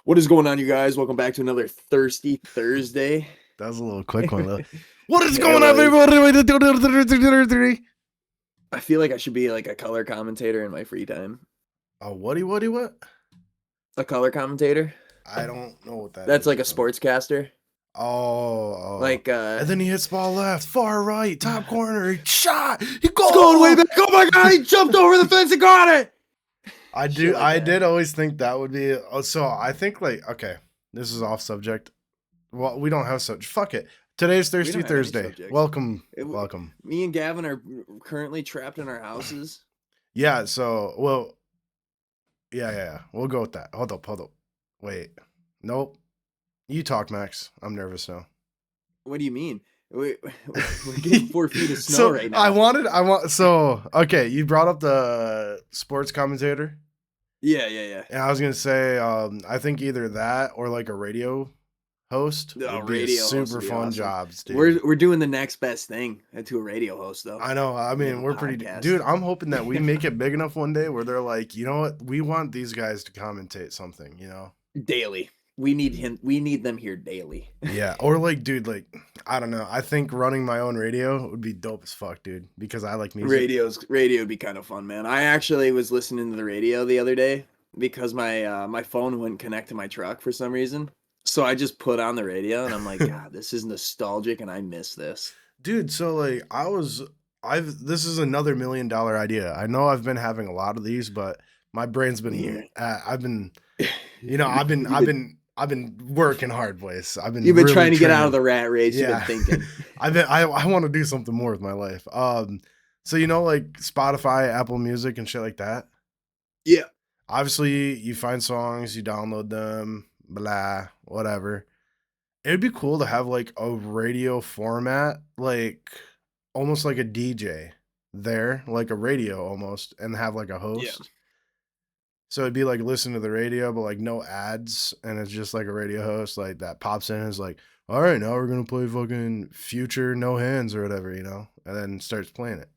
What is going on, you guys? Welcome back to another Thirsty Thursday. That was a little quick one, though. What is It going on, was. everybody? I feel like I should be like a color commentator in my free time. Oh, what? A color commentator? I don't know what that That's is. like a sportscaster. Oh. Like, And then he hits ball left, far right, top corner. He shot. He it's going way back. Oh my God, he jumped over the fence and got it. I Shit like I that. did always think that would be. So I think okay, this is off subject. Well, we don't have such. Fuck it. Today's Thirsty don't have any Thursday. subjects. Welcome. Welcome. Me and Gavin are currently trapped in our houses. Yeah. So Yeah. We'll go with that. Hold up. Wait. Nope. You talk, Max. I'm nervous now. What do you mean? We're getting 4 feet of snow right now. Okay, you brought up the sports commentator. Yeah. And I was going to say, I think either that or like a radio host would be super fun awesome. jobs, dude. We're doing the next best thing to a radio host, though. I know. I mean, we're pretty... Podcast. Dude, I'm hoping that we make it big enough one day where they're like, you know what? We want these guys to commentate something, you know? Daily. We need them here daily. Yeah. Or like, dude, like, I don't know. I think running my own radio would be dope as fuck, dude, because I like music. Radio would be kind of fun, man. I actually was listening to the radio the other day because my phone wouldn't connect to my truck for some reason. So I just put on the radio and I'm like, God, this is nostalgic and I miss this. Dude, so like this is another $1 million idea. I know I've been having a lot of these, but my brain's been I've been working hard, boys. You've been really trying to get out of the rat race. Yeah. You've been thinking. I want to do something more with my life. So you know, like Spotify, Apple Music and shit like that? Yeah. Obviously, you find songs, you download them, blah, whatever. It'd be cool to have like a radio format, like almost like a DJ there, like a radio almost, and have like a host. Yeah. So it'd be like listen to the radio, but like no ads, and it's just like a radio host like that pops in and is like, all right, now we're gonna play fucking Future No Hands or whatever, you know, and then starts playing it.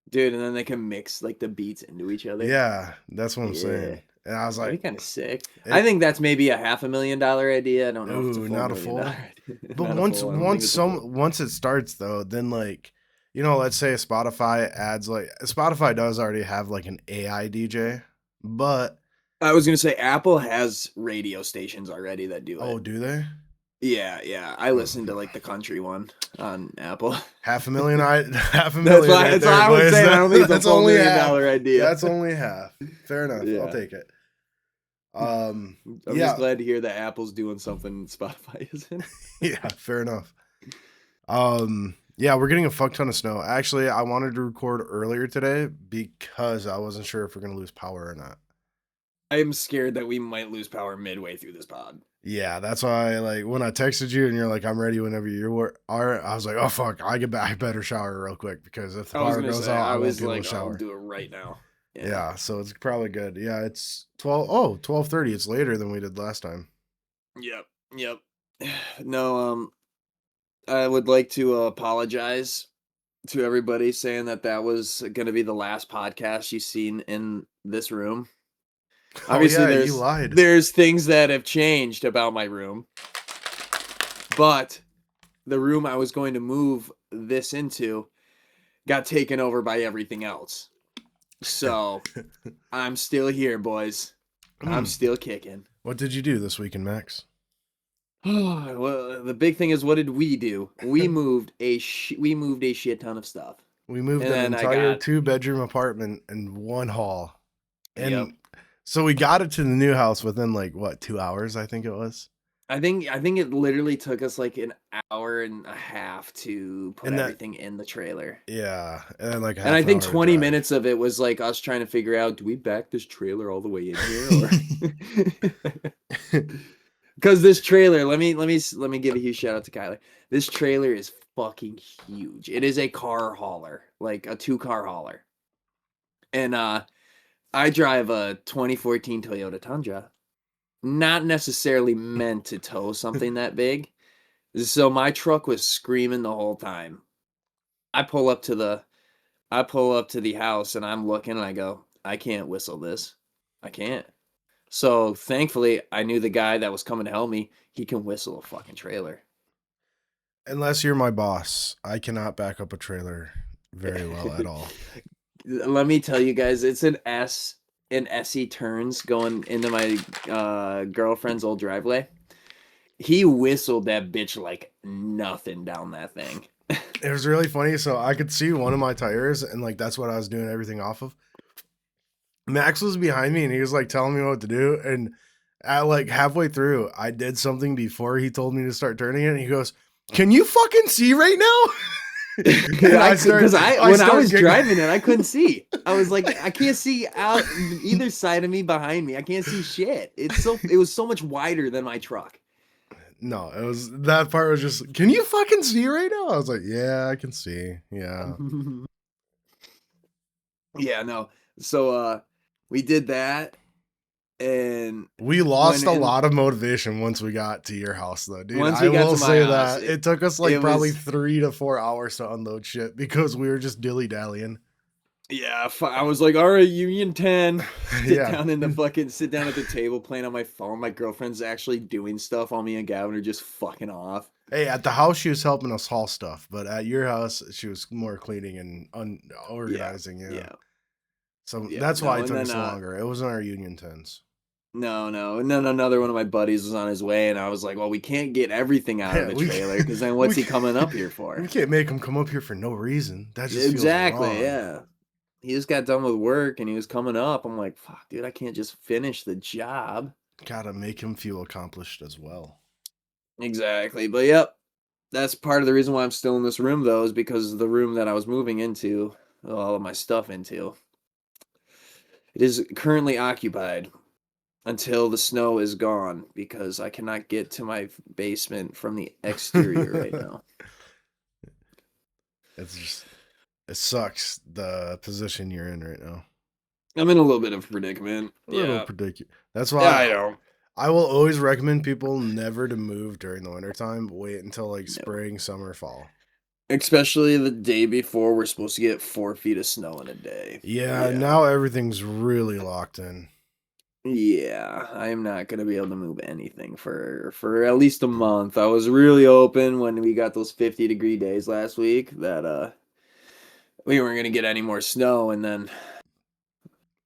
Dude, and then they can mix like the beats into each other. Yeah, that's what I'm saying. And I was like, that'd be kind of sick. I think that's maybe a $500,000 idea. I don't know. Ooh, if it's not a full. But But once it starts though, then like, you know, let's say Spotify adds like Spotify does already have like an AI DJ, but I was gonna say Apple has radio stations already that do it. Oh, do they? Yeah. I listen to like the country one on Apple. $500,000. That's why I was saying I don't think it's a $4 million idea. That's only half. Fair enough. Yeah. I'll take it. I'm just glad to hear that Apple's doing something Spotify isn't. Yeah, fair enough. Yeah, we're getting a fuck ton of snow. Actually, I wanted to record earlier today because I wasn't sure if we're gonna lose power or not. I'm scared that we might lose power midway through this pod. Yeah, that's why, like, when I texted you and you're like, I'm ready whenever you are, I was like, oh, fuck, I better shower real quick because if the power goes out, I won't be able to shower. I'll do it right now. Yeah, so it's probably good. Yeah, it's 12:30. It's later than we did last time. Yep. No, I would like to apologize to everybody saying that was going to be the last podcast you've seen in this room. Obviously, you lied. There's things that have changed about my room, but the room I was going to move this into got taken over by everything else. So I'm still here, boys. I'm still kicking. What did you do this weekend, Max? Well, the big thing is, what did we do? We moved a shit ton of stuff. We moved an entire 2-bedroom apartment and 1 hall. And so we got it to the new house within like what, 2 hours, I think it was. I think it literally took us like an hour and a half to put everything in the trailer. Yeah. And then like I think 20 minutes of it was like us trying to figure out, do we back this trailer all the way in here? Because this trailer, let me give a huge shout out to Kyler. This trailer is fucking huge. It is a car hauler, like a 2-car hauler. And I drive a 2014 Toyota Tundra. Not necessarily meant to tow something that big. So my truck was screaming the whole time. I pull up to the house and I'm looking and I go, I can't whistle this. I can't. So thankfully, I knew the guy that was coming to help me. He can whistle a fucking trailer. Unless you're my boss, I cannot back up a trailer very well at all. Let me tell you guys, it's an SE turns going into my girlfriend's old driveway. He whistled that bitch like nothing down that thing. It was really funny. So I could see one of my tires, and like that's what I was doing everything off of. Max was behind me, and he was like telling me what to do. And at like halfway through, I did something before he told me to start turning it. And he goes, "Can you fucking see right now?" Because when I was driving it, I couldn't see. I was like, I can't see out either side of me behind me. I can't see shit. It was so much wider than my truck. No, it was that part was just, can you fucking see right now? I was like, yeah, I can see. Yeah. Yeah, no. So we did that, and we lost a lot of motivation once we got to your house, though, dude. Once I we got will to my say house, that it took us like probably was 3 to 4 hours to unload shit because we were just dilly dallying. Yeah, I was like, all right, Union 10. Sit Yeah. down sit down at the table playing on my phone. My girlfriend's actually doing stuff while me and Gavin are just fucking off. Hey, at the house she was helping us haul stuff, but at your house she was more cleaning and organizing. Yeah. So that's why it took us longer. It wasn't our Union 10s. No. And then another one of my buddies was on his way, and I was like, well, we can't get everything out of the trailer, because then what's he coming up here for? We can't make him come up here for no reason. That just exactly, feels wrong. Yeah. He just got done with work, and he was coming up. I'm like, fuck, dude, I can't just finish the job. Gotta make him feel accomplished as well. Exactly. But yep, that's part of the reason why I'm still in this room, though, is because the room that I was moving into, all of my stuff into, it is currently occupied until the snow is gone, because I cannot get to my basement from the exterior right now. It sucks the position you're in right now. I'm in a little bit of a predicament. A little predicament. That's why I know. I will always recommend people never to move during the wintertime. Wait until like spring, summer, fall. Especially the day before we're supposed to get 4 feet of snow in a day. Yeah, now everything's really locked in. Yeah, I'm not going to be able to move anything for at least a month. I was really open when we got those 50-degree days last week that we weren't going to get any more snow, and then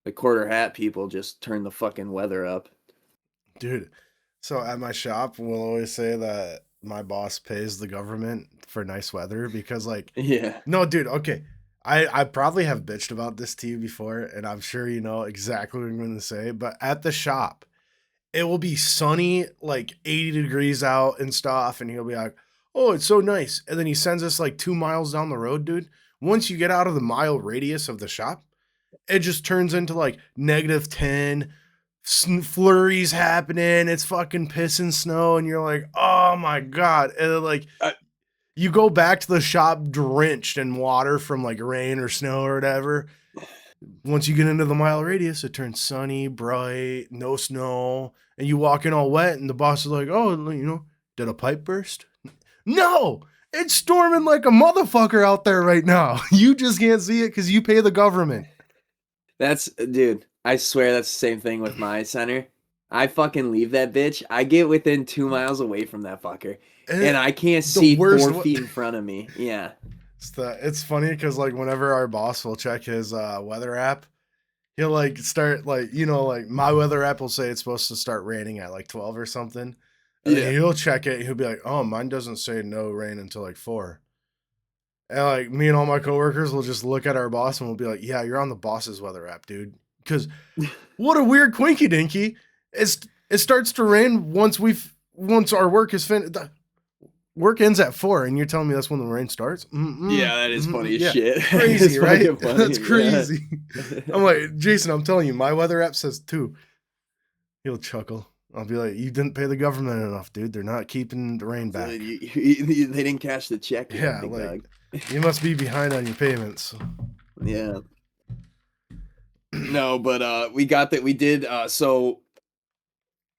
the quarter hat people just turned the fucking weather up. Dude, so at my shop, we'll always say that my boss pays the government for nice weather because, like, yeah. No, dude, okay. I probably have bitched about this to you before, and I'm sure you know exactly what I'm going to say, but at the shop, it will be sunny, like 80 degrees out and stuff, and he'll be like, oh, it's so nice. And then he sends us like 2 miles down the road, dude. Once you get out of the mile radius of the shop, it just turns into like -10, flurries happening, it's fucking pissing snow, and you're like, oh my God. And then, like, you go back to the shop drenched in water from like rain or snow or whatever. Once you get into the mile radius, it turns sunny, bright, no snow, and you walk in all wet, and the boss is like, oh, you know, did a pipe burst? No, it's storming like a motherfucker out there right now. You just can't see it because you pay the government. Dude, I swear that's the same thing with my center. I fucking leave that bitch. I get within 2 miles away from that fucker, and I can't see 4 feet in front of me. Yeah. It's funny because, like, whenever our boss will check his weather app, he'll like start like, you know, like my weather app will say it's supposed to start raining at like 12 or something. And then he'll check it. He'll be like, oh, mine doesn't say no rain until like 4. And like me and all my coworkers will just look at our boss and we'll be like, yeah, you're on the boss's weather app, dude. Because what a weird quinky dinky. It starts to rain once our work is finished. Work ends at 4, and you're telling me that's when the rain starts? Yeah, that is funny as shit. Crazy, right? That's crazy. I'm like, Jason, I'm telling you, my weather app says 2. He'll chuckle. I'll be like, you didn't pay the government enough, dude. They're not keeping the rain back. They didn't cash the check yet, yeah, like, you must be behind on your payments. Yeah. No, but we got that. We did. So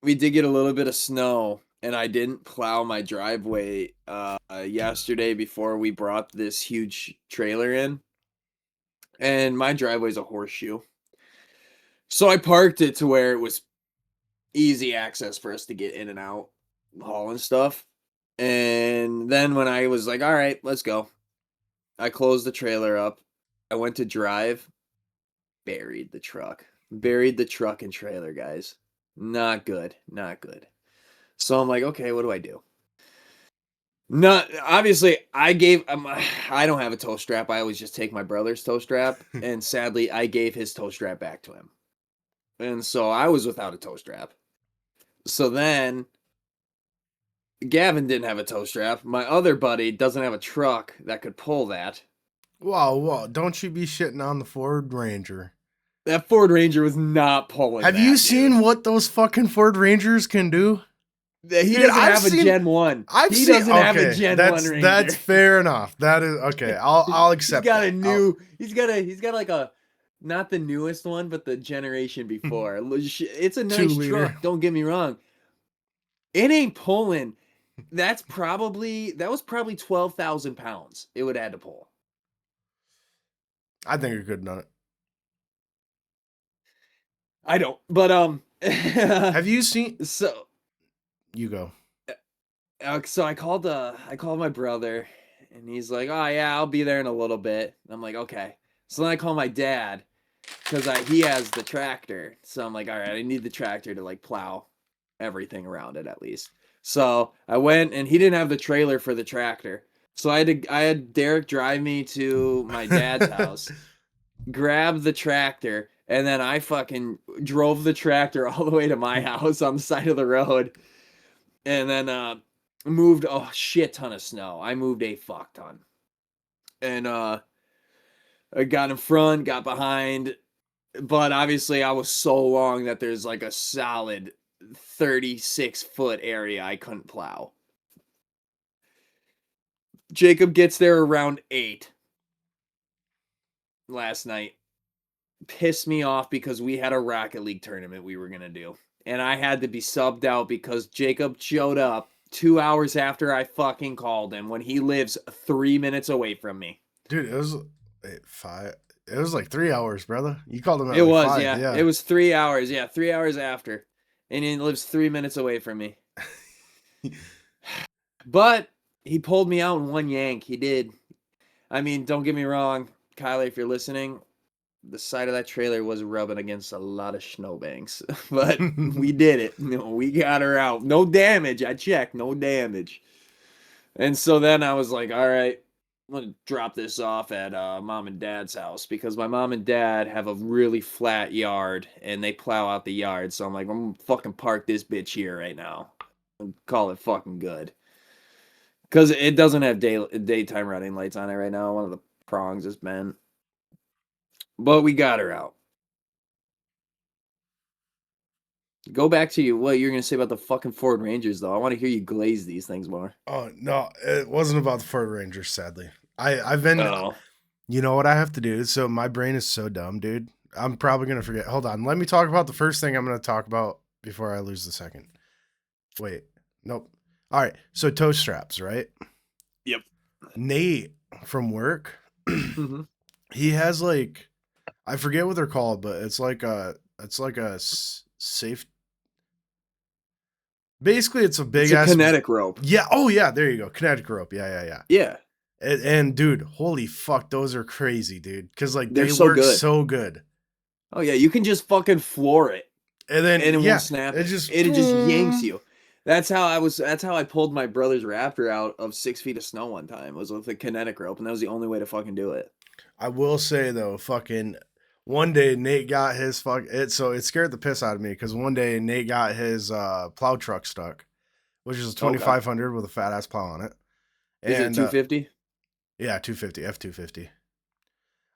we did get a little bit of snow, and I didn't plow my driveway yesterday before we brought this huge trailer in. And my driveway's a horseshoe. So I parked it to where it was easy access for us to get in and out, hauling stuff. And then when I was like, all right, let's go, I closed the trailer up. I went to drive, buried the truck. Buried the truck and trailer, guys. Not good. Not good. So I'm like, okay, what do I do? Not obviously. I don't have a tow strap. I always just take my brother's tow strap, and sadly, I gave his tow strap back to him, and so I was without a tow strap. So then Gavin didn't have a tow strap. My other buddy doesn't have a truck that could pull that. Whoa, don't you be shitting on the Ford Ranger. That Ford Ranger was not pulling Have that, you dude. seen what those fucking Ford Rangers can do? He Dude, doesn't have a Gen 1. He doesn't have a Gen 1 Ranger. That's fair enough. That is okay. I'll accept He's got that. a new. He's got like a, not the newest one, but the generation before. It's a nice 2-liter. truck. Don't get me wrong. It ain't pulling. That was probably 12,000 pounds. It would have had to pull. I think I could have done it. I don't. But Have you seen? So You go. so I called my brother, and he's like, "Oh yeah, I'll be there in a little bit." And I'm like, "Okay." So then I call my dad, because he has the tractor. So I'm like, all right, I need the tractor to like plow everything around it at least. So I went, and he didn't have the trailer for the tractor. So I had Derek drive me to my dad's house, grab the tractor, and then I fucking drove the tractor all the way to my house on the side of the road, and then moved a shit ton of snow. I moved a fuck ton. And I got in front, got behind, but obviously I was so long that there's like a solid 36-foot area I couldn't plow. Jacob gets there around 8 last night. Pissed me off because we had a Rocket League tournament we were going to do. And I had to be subbed out because Jacob showed up 2 hours after I fucking called him when he lives 3 minutes away from me. Dude, it was 5. It was like 3 hours, brother. You called him at It like was, 5. yeah. It was 3 hours. Yeah, 3 hours after. And he lives 3 minutes away from me. But he pulled me out in one yank. He did. I mean, don't get me wrong, Kyler, if you're listening, the side of that trailer was rubbing against a lot of snowbanks. But we did it. We got her out. No damage. I checked. No damage. And so then I was like, all right, I'm going to drop this off at mom and dad's house because my mom and dad have a really flat yard and they plow out the yard. So I'm like, I'm going to fucking park this bitch here right now and call it fucking good. Because it doesn't have daytime running lights on it right now. One of the prongs is bent. But we got her out. Go back to what you're going to say about the fucking Ford Rangers, though. I want to hear you glaze these things more. Oh, no. It wasn't about the Ford Rangers, sadly. I've been... Oh. You know what I have to do? So my brain is so dumb, dude. I'm probably going to forget. Hold on. Let me talk about the first thing I'm going to talk about before I lose the second. Wait. Nope. All right. So toe straps, right? Yep. Nate from work, Mm-hmm. he has like, I forget what they're called, but it's like a safe. Basically, it's a big ass kinetic rope. Yeah. Oh yeah. There you go. Kinetic rope. Yeah. Yeah. And dude, holy fuck, those are crazy, dude. Because like They're they so work good. so good. Oh yeah, you can just fucking floor it, and then it won't snap. It just yanks you. That's how I pulled my brother's Raptor out of 6 feet of snow one time. Was with a kinetic rope, and that was the only way to fucking do it. I will say though, fucking one day Nate got his so it scared the piss out of me because one day Nate got his plow truck stuck, which is a 2500 with a fat ass plow on it. Is it 250? Yeah, 250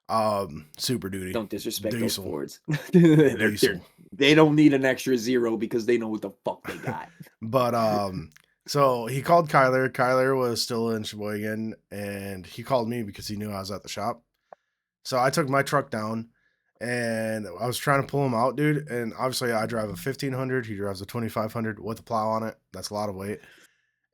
F250. Super Duty. Don't disrespect Diesel. those Fords. Diesel. They don't need an extra zero because they know what the fuck they got. But so he called Kyler. Kyler was still in Sheboygan, and he called me because he knew I was at the shop. So I took my truck down, and I was trying to pull him out, dude. And obviously, I drive a 1500. He drives a 2500 with a plow on it. That's a lot of weight.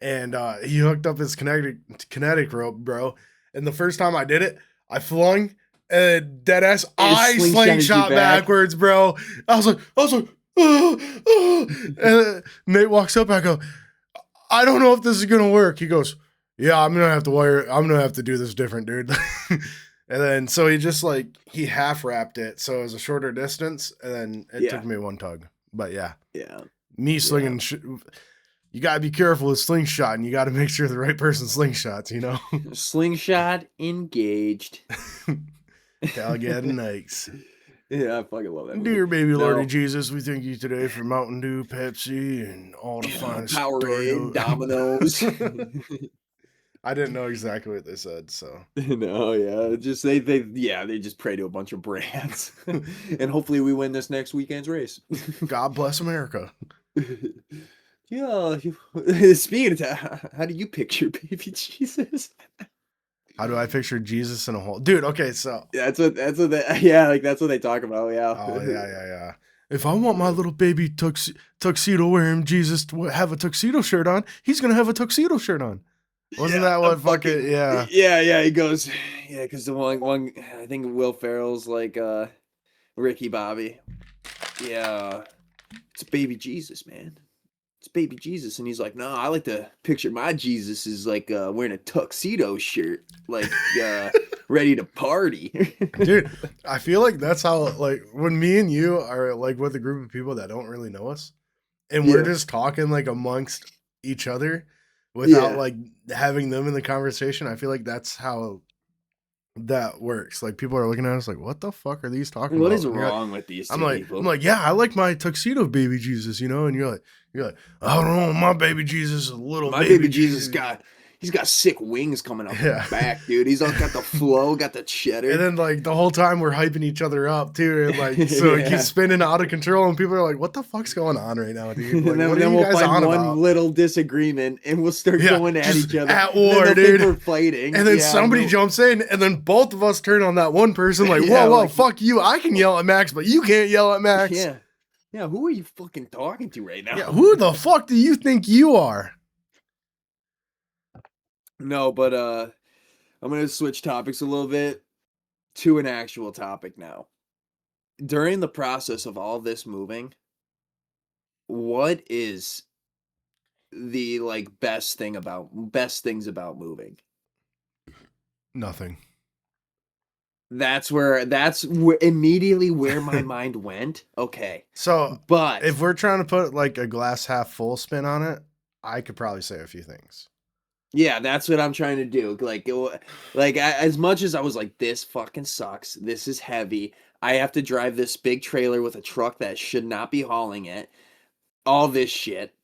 And he hooked up his kinetic rope, bro. And the first time I did it, I flung and dead ass I slingshot backwards, bro. I was like, oh, oh. And Nate walks up. I go, I don't know if this is gonna work. He goes, yeah, I'm gonna have to do this different, dude. And then so he just like he half wrapped it, so it was a shorter distance, and then it took me one tug. But yeah, me slinging. You gotta be careful with slingshot, and you gotta make sure the right person slingshots. You know, slingshot engaged. Talladega Nights. Yeah, I fucking love that movie. Dear baby Lordy Jesus, we thank you today for Mountain Dew, Pepsi, and all the finest Powerade, Domino's. I didn't know exactly what they said, so. No, yeah, just they just pray to a bunch of brands, and hopefully we win this next weekend's race. God bless America. Yeah. Speaking of that, how do you picture baby Jesus? How do I picture Jesus in a hole, dude? Okay, so that's what that's what they talk about. Yeah. Oh yeah. If I want my little baby tuxedo wearing Jesus to have a tuxedo shirt on, he's gonna have a tuxedo shirt on. Wasn't that what fucking yeah? Yeah. He goes, yeah, because the one I think Will Ferrell's like Ricky Bobby. Yeah, it's baby Jesus, man. It's baby Jesus, and he's like, no, I like to picture my Jesus is like wearing a tuxedo shirt, like ready to party. Dude, I feel like that's how, like, when me and you are like with a group of people that don't really know us, and we're just talking like amongst each other without like having them in the conversation, I feel like that's how that works. Like, people are looking at us like, what the fuck are these talking about? What is wrong with these two people? I'm like, yeah, I like my tuxedo baby Jesus, you know? And you're like, I don't know, my baby Jesus is a little baby Jesus he's got sick wings coming up the back, dude. He's all got the flow, got the cheddar. And then like the whole time we're hyping each other up too. And like, so it keeps spinning out of control, and people are like, what the fuck's going on right now, dude? Like, and then we'll find one little disagreement and we'll start going at each other. At war, dude. We're fighting. And then somebody jumps in, and then both of us turn on that one person like, whoa, like, fuck you. I can yell at Max, but you can't yell at Max. Yeah, who are you fucking talking to right now? Yeah, who the fuck do you think you are? No, but I'm going to switch topics a little bit to an actual topic now. During the process of all this moving, what is the like best things about moving? Nothing. That's immediately where my mind went. Okay. So, but if we're trying to put like a glass half full spin on it, I could probably say a few things. Yeah, that's what I'm trying to do. Like as much as I was like, this fucking sucks. This is heavy. I have to drive this big trailer with a truck that should not be hauling it. All this shit.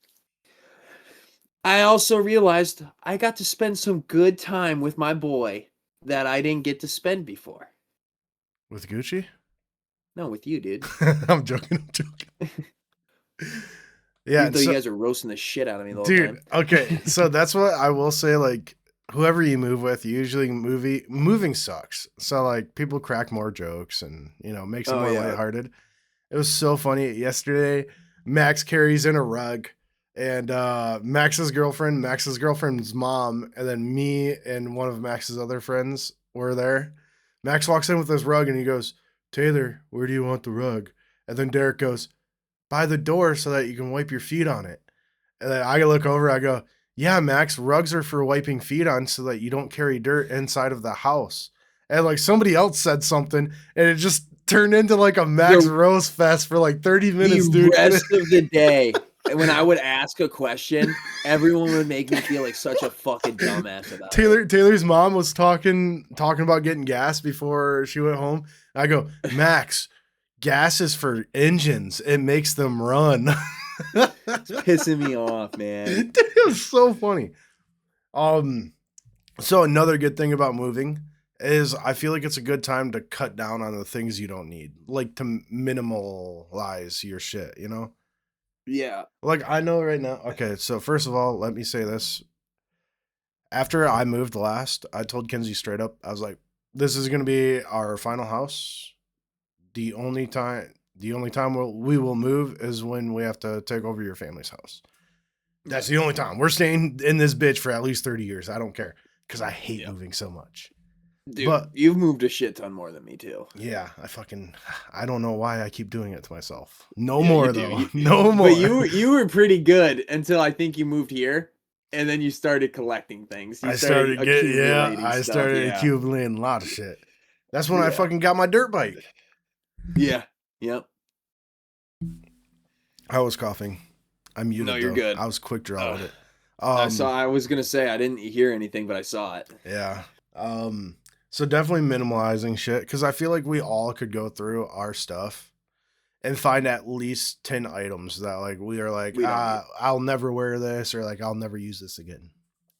I also realized I got to spend some good time with my boy that I didn't get to spend before. With Gucci? No, with you, dude. I'm joking. Yeah, even though you guys are roasting the shit out of me the whole time. Okay, so that's what I will say. Like, whoever you move with, usually moving sucks. So like, people crack more jokes and makes it more lighthearted. It was so funny yesterday. Max carries in a rug, and Max's girlfriend's mom, and then me and one of Max's other friends were there. Max walks in with this rug, and he goes, "Taylor, where do you want the rug?" And then Derek goes, "By the door so that you can wipe your feet on it." And then I look over, I go, "Yeah, Max, rugs are for wiping feet on so that you don't carry dirt inside of the house." And like somebody else said something, and it just turned into like a Max roast fest for like 30 minutes, dude. The rest of the day, when I would ask a question, everyone would make me feel like such a fucking dumbass about it. Taylor's mom was talking about getting gas before she went home. I go, "Max, gas is for engines. It makes them run." It's pissing me off, man. Dude, it was so funny. So another good thing about moving is I feel like it's a good time to cut down on the things you don't need, like to minimalize your shit, Yeah. Like, I know right now. Okay, so first of all, let me say this. After I moved last, I told Kenzie straight up, I was like, this is going to be our final house. The only time we will move is when we have to take over your family's house. That's the only time. We're staying in this bitch for at least 30 years. I don't care, because I hate moving so much. Dude, But you've moved a shit ton more than me too. yeah, I don't know why I keep doing it to myself. No Yeah, you more do. though. No But more. you were pretty good until I think you moved here, and then you started collecting things. You started accumulating I stuff. started Yeah, accumulating a lot of shit. That's when I yeah, fucking got my dirt bike. yeah, yep. I was coughing. I No, muted you're though. good. I was quick draw Uh, with it. I saw. Um, I was gonna say I didn't hear anything, but I saw it. yeah. So definitely minimalizing shit because I feel like we all could go through our stuff and find at least 10 items that like we are like, We don't need. I'll never wear this or like I'll never use this again.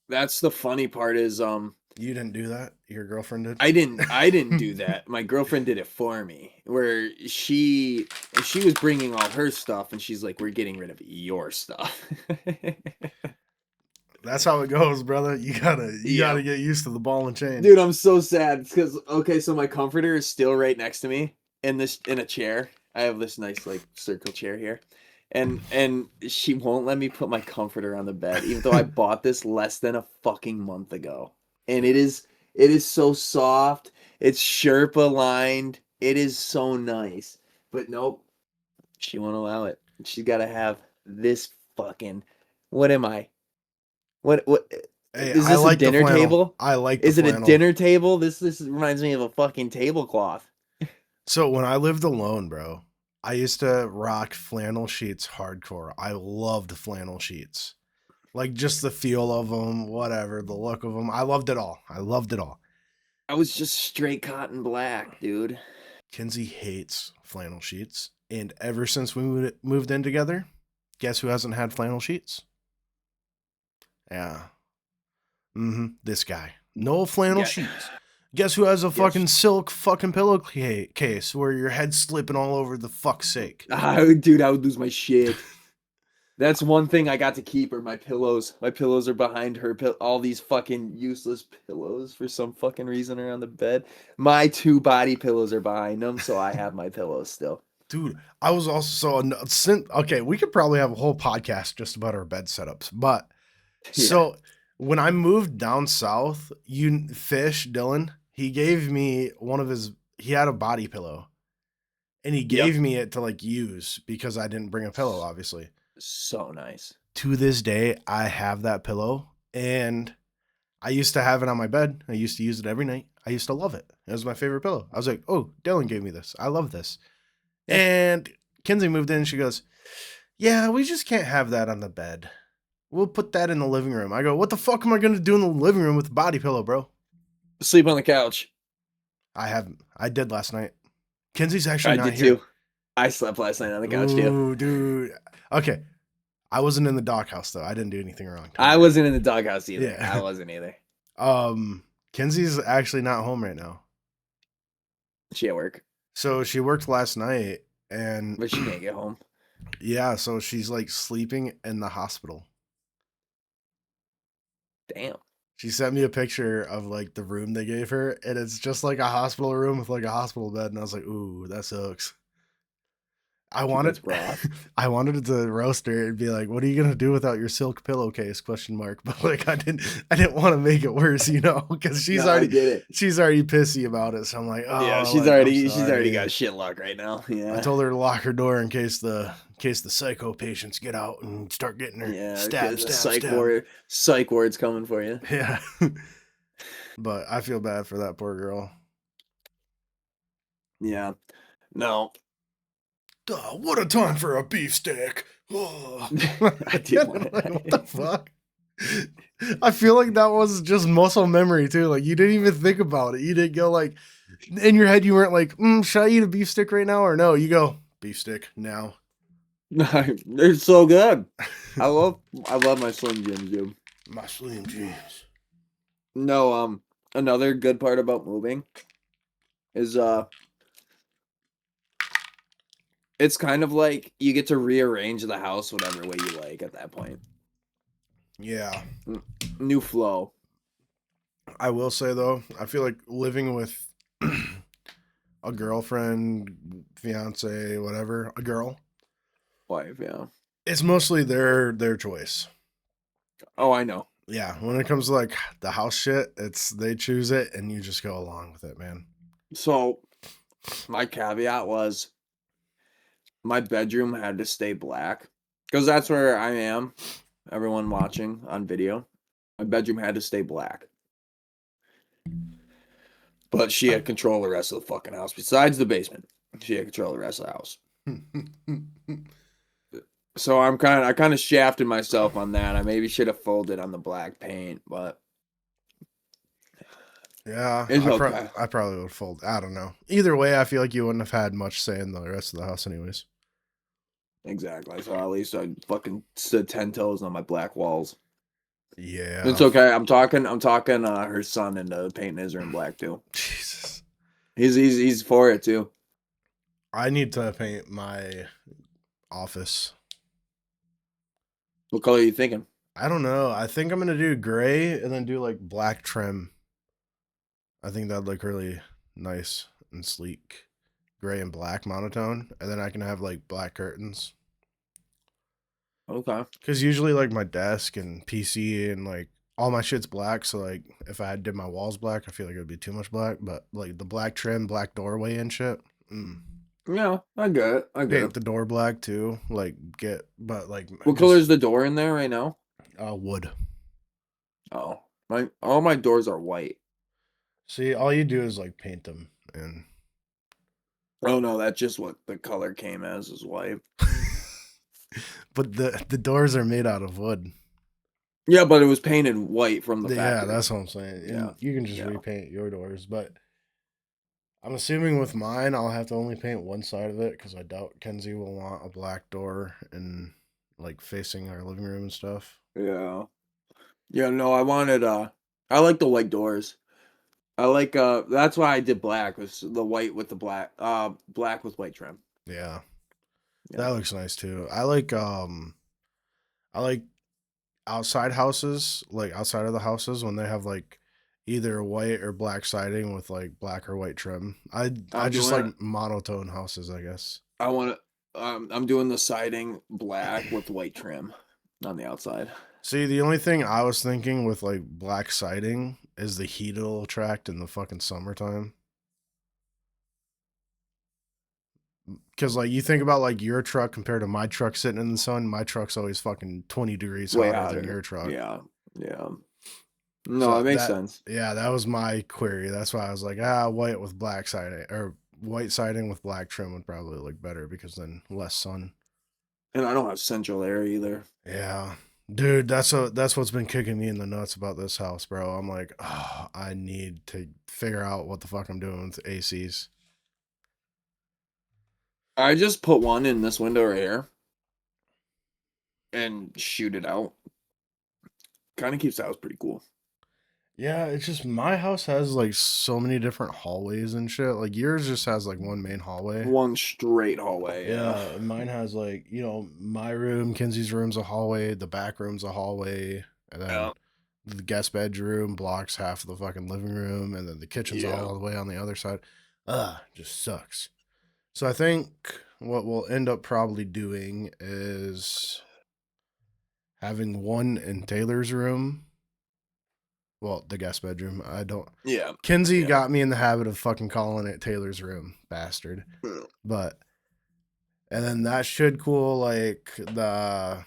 That's the funny part is You didn't do that? Your girlfriend did? I didn't do that. My girlfriend did it for me. Where she was bringing all her stuff, and she's like, "We're getting rid of your stuff." That's how it goes, brother. You gotta Yep. get used to the ball and chain. Dude, I'm so sad because okay, so my comforter is still right next to me in a chair. I have this nice like circle chair here. And she won't let me put my comforter on the bed, even though I bought this less than a fucking month ago. And it is so soft. It's Sherpa lined. It is so nice. But nope, she won't allow it. She's gotta have this fucking what am I? What Hey, is I this a like the dinner flannel. table? I like the Is it a flannel. dinner table? This reminds me of a fucking tablecloth. So when I lived alone, bro, I used to rock flannel sheets hardcore. I loved flannel sheets. Like just the feel of them, whatever, the look of them. I loved it all. I loved it all. I was just straight cotton black, dude. Kinsey hates flannel sheets. And ever since we moved in together, guess who hasn't had flannel sheets? Yeah. This guy. No flannel Get sheets. Guess who has a yes. fucking silk fucking pillowcase where your head's slipping all over the fuck's sake? Dude, I would lose my shit. That's one thing I got to keep are my pillows. My pillows are behind her. All these fucking useless pillows for some fucking reason are on the bed. My two body pillows are behind them, so I have my pillows still. Dude, I was also okay, we could probably have a whole podcast just about our bed setups. But Yeah. so when I moved down south, Dylan, he gave me he had a body pillow and he Yep. gave me it to like use because I didn't bring a pillow, obviously. So nice. To this day, I have that pillow and I used to have it on my bed. I used to use it every night. I used to love it. It was my favorite pillow. I was like, oh, Dylan gave me this. I love this. Yeah. And Kinsey moved in and she goes, yeah, we just can't have that on the bed. We'll put that in the living room. I go, what the fuck am I going to do in the living room with a body pillow, bro? Sleep on the couch. I did last night. Kinsey's actually I not did here. too. I slept last night on the couch too. Ooh, dude. Okay. I wasn't in the doghouse though. I didn't do anything wrong. I wasn't in the doghouse either. Yeah. I wasn't either. Kinsey's actually not home right now. She at work, So she worked last night and but she can't get home. yeah, so she's like sleeping in the hospital. Damn. She sent me a picture of like the room they gave her, and it's just like a hospital room with like a hospital bed. And I was like, ooh, that sucks. I wanted That's rough. I wanted to roast her and be like, what are you gonna do without your silk pillowcase? Question mark. But like I didn't want to make it worse, because No, I get it. she's already pissy about it. So I'm like, Yeah, oh, she's like, I'm already got sorry. shit luck right now. I Yeah. told her to lock her door in case the psycho patients get out and start getting her. Yeah, Stab, the stab, stab. psych ward's coming for you. Yeah. But I feel bad for that poor girl. Yeah. No. Duh, what a time for a beefsteak. Oh. I did want Like, to. what the fuck? I feel like that was just muscle memory too. Like you didn't even think about it. You didn't go like in your head. You weren't like, should I eat a beefsteak right now or no? You go beefsteak now. They're so good. I love my Slim Jims, dude. My Slim Jims. No, another good part about moving is it's kind of like you get to rearrange the house whatever way you like at that point. Yeah. New flow. I will say though, I feel like living with a girlfriend, fiance, whatever, a girl, Wife, yeah. it's mostly their choice. Oh, I know. Yeah, when it comes to like the house shit, they choose it and you just go along with it, man. So my caveat was my bedroom had to stay black because that's where I am. Everyone watching on video, my bedroom had to stay black. But she had control of the rest of the fucking house. Besides the basement, she had control of the rest of the house. So I kind of shafted myself on that. I maybe should have folded on the black paint, but Yeah, it's okay. I probably would fold. I don't know. Either way, I feel like you wouldn't have had much say in the rest of the house, anyways. Exactly. So at least I fucking stood 10 toes on my black walls. It's Yeah. okay. I'm talking her son into painting his room black too. Jesus. He's for it too. I need to paint my office. What color are you thinking? I don't know. I think I'm gonna do gray and then do like black trim. I think that'd look really nice and sleek. Gray and black monotone, and then I can have like black curtains. Okay. Because usually like my desk and PC and like all my shit's black. So like if I did my walls black, I feel like it would be too much black. But like the black trim, black doorway and shit. Yeah, I get it. I get Paint it. the door black too. What color is the door in there right now? Wood. Oh, all my doors are white. See, all you do is like paint them and Oh no, that's just what the color came as is white. but the doors are made out of wood. Yeah, but it was painted white from the Yeah, factory. that's what I'm saying. Yeah. And you can just Yeah. repaint your doors, but I'm assuming with mine I'll have to only paint one side of it because I doubt Kenzie will want a black door and like facing our living room and stuff. Yeah. Yeah, no, I like the white doors. I like that's why I did black was the white with the black with white trim. Yeah. That Yeah. looks nice too. I like outside houses, like outside of the houses when they have like either white or black siding with like black or white trim. I I'm just doing it. like monotone houses, I guess. I want to I'm doing the siding black with white trim on the outside. See, the only thing I was thinking with like black siding is the heat it'll attract in the fucking summertime. Because like you think about like your truck compared to my truck sitting in the sun, my truck's always fucking 20 degrees Way hotter than hotter. your truck. Yeah. Yeah. No, So it makes sense. that was my query. That's why I was like, white with black siding or white siding with black trim would probably look better because then less sun. And I don't have central air either. Yeah. Dude, that's what's been kicking me in the nuts about this house, bro. I'm like, oh, I need to figure out what the fuck I'm doing with ACs. I just put one in this window right here and shoot it out. Kind of keeps the house pretty cool. Yeah, it's just my house has like so many different hallways and shit. Like yours just has like one main hallway. One straight hallway. Yeah, and mine has like, my room, Kenzie's room's a hallway, the back room's a hallway, and then Yeah. the guest bedroom blocks half of the fucking living room, and then the kitchen's Yeah. all the way on the other side. Just sucks. So I think what we'll end up probably doing is having one in Taylor's room. Well, the guest bedroom. I don't. Yeah. Kenzie Yeah. got me in the habit of fucking calling it Taylor's room, bastard. Yeah. But, and then that should cool like the